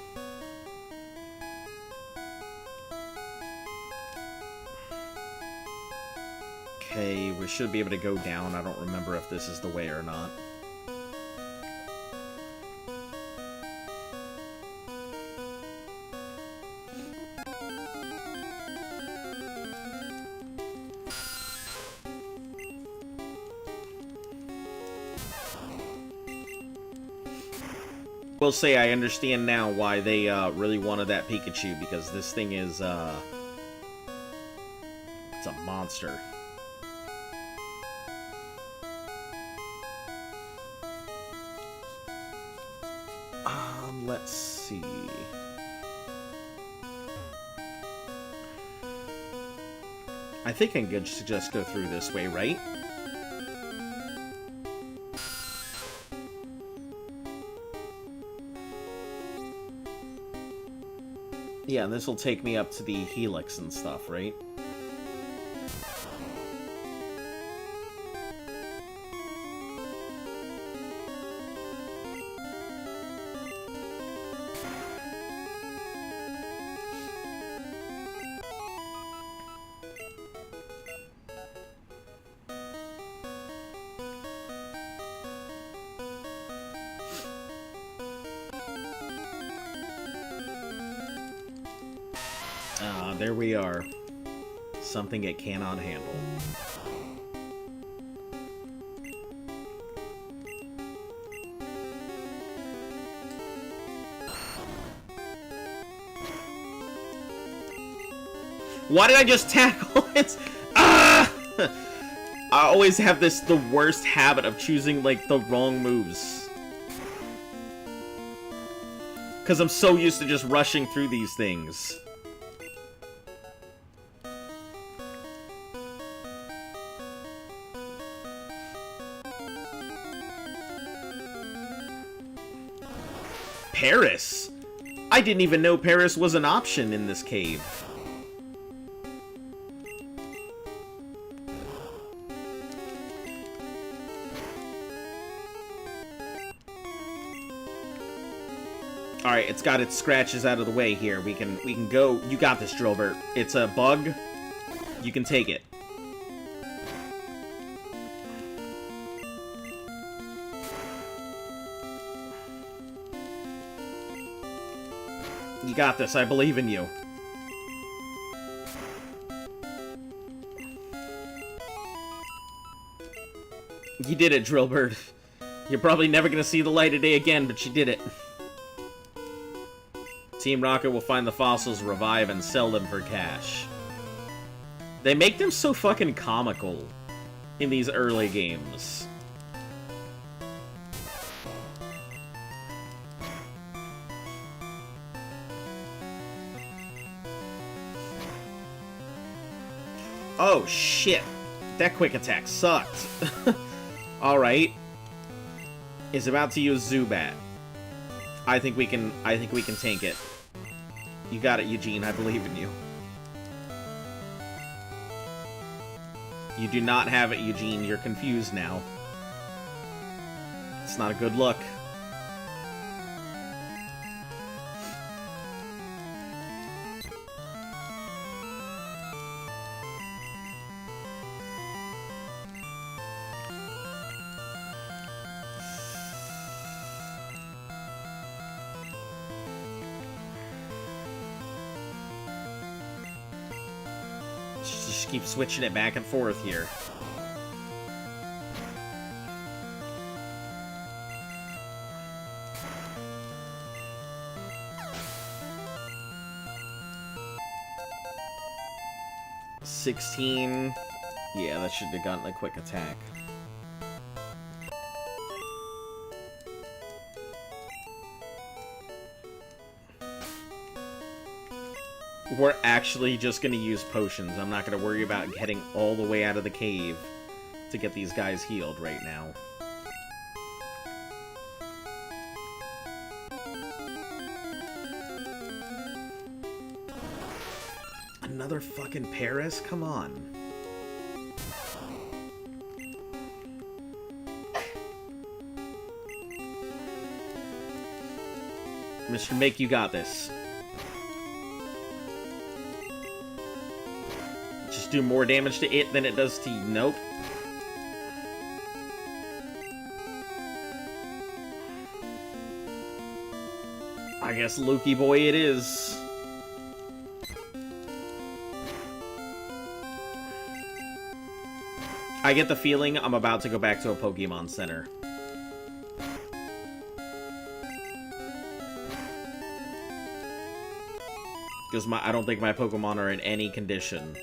Okay, we should be able to go down. I don't remember if this is the way or not. Will say I understand now why they really wanted that Pikachu, because this thing is it's a monster. Let's see. I think I could just go through this way, right? Yeah, this will take me up to the Helix and stuff, right? There we are. Something it cannot handle. Why did I just tackle it? Ah! I always have the worst habit of choosing, like, the wrong moves. Because I'm so used to just rushing through these things. Paris? I didn't even know Paris was an option in this cave. Alright, it's got its scratches out of the way here. We can go. You got this, Drillbert. It's a bug. You can take it. You got this. I believe in you. You did it, Drillbird. You're probably never gonna see the light of day again, but you did it. Team Rocket will find the fossils, revive, and sell them for cash. They make them so fucking comical in these early games. Oh, shit. That quick attack sucked. Alright. Is about to use Zubat. I think we can tank it. You got it, Eugene. I believe in you. You do not have it, Eugene. You're confused now. It's not a good look. just keep switching it back and forth here. $16. Yeah, that should have gotten a quick attack. We're actually just going to use potions. I'm not going to worry about getting all the way out of the cave to get these guys healed right now. Another fucking Paris? Come on. Mr. Make, you got this. Just do more damage to it than it does to you. Nope. I guess Lukey boy it is. I get the feeling I'm about to go back to a Pokemon Center. Because I don't think my Pokemon are in any condition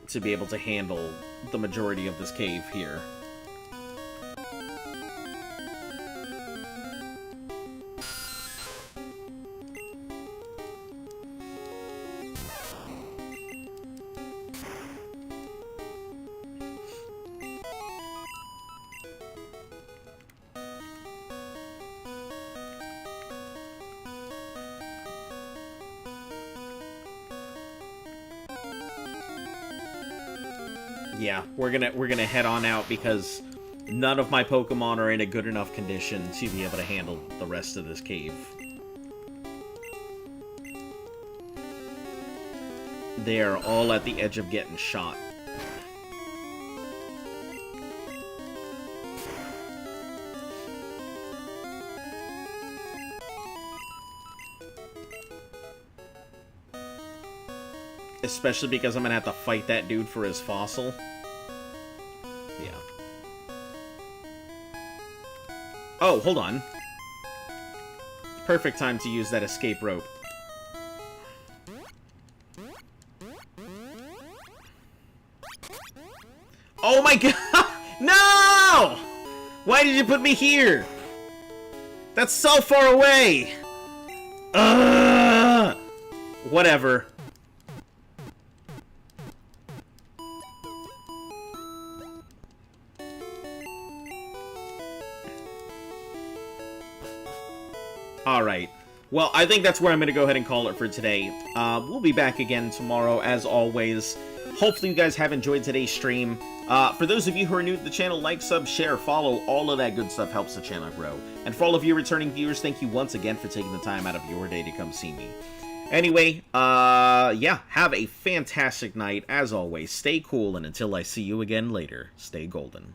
to be able to handle the majority of this cave here. Yeah, we're gonna head on out because none of my Pokemon are in a good enough condition to be able to handle the rest of this cave. They are all at the edge of getting shot. Especially because I'm gonna have to fight that dude for his fossil. Yeah. Oh, hold on. Perfect time to use that escape rope. Oh my god! No! Why did you put me here? That's so far away! Whatever. Alright. Well, I think that's where I'm going to go ahead and call it for today. We'll be back again tomorrow, as always. Hopefully you guys have enjoyed today's stream. For those of you who are new to the channel, like, sub, share, follow, all of that good stuff helps the channel grow. And for all of you returning viewers, thank you once again for taking the time out of your day to come see me. Anyway, yeah, have a fantastic night. As always, stay cool, and until I see you again later, stay golden.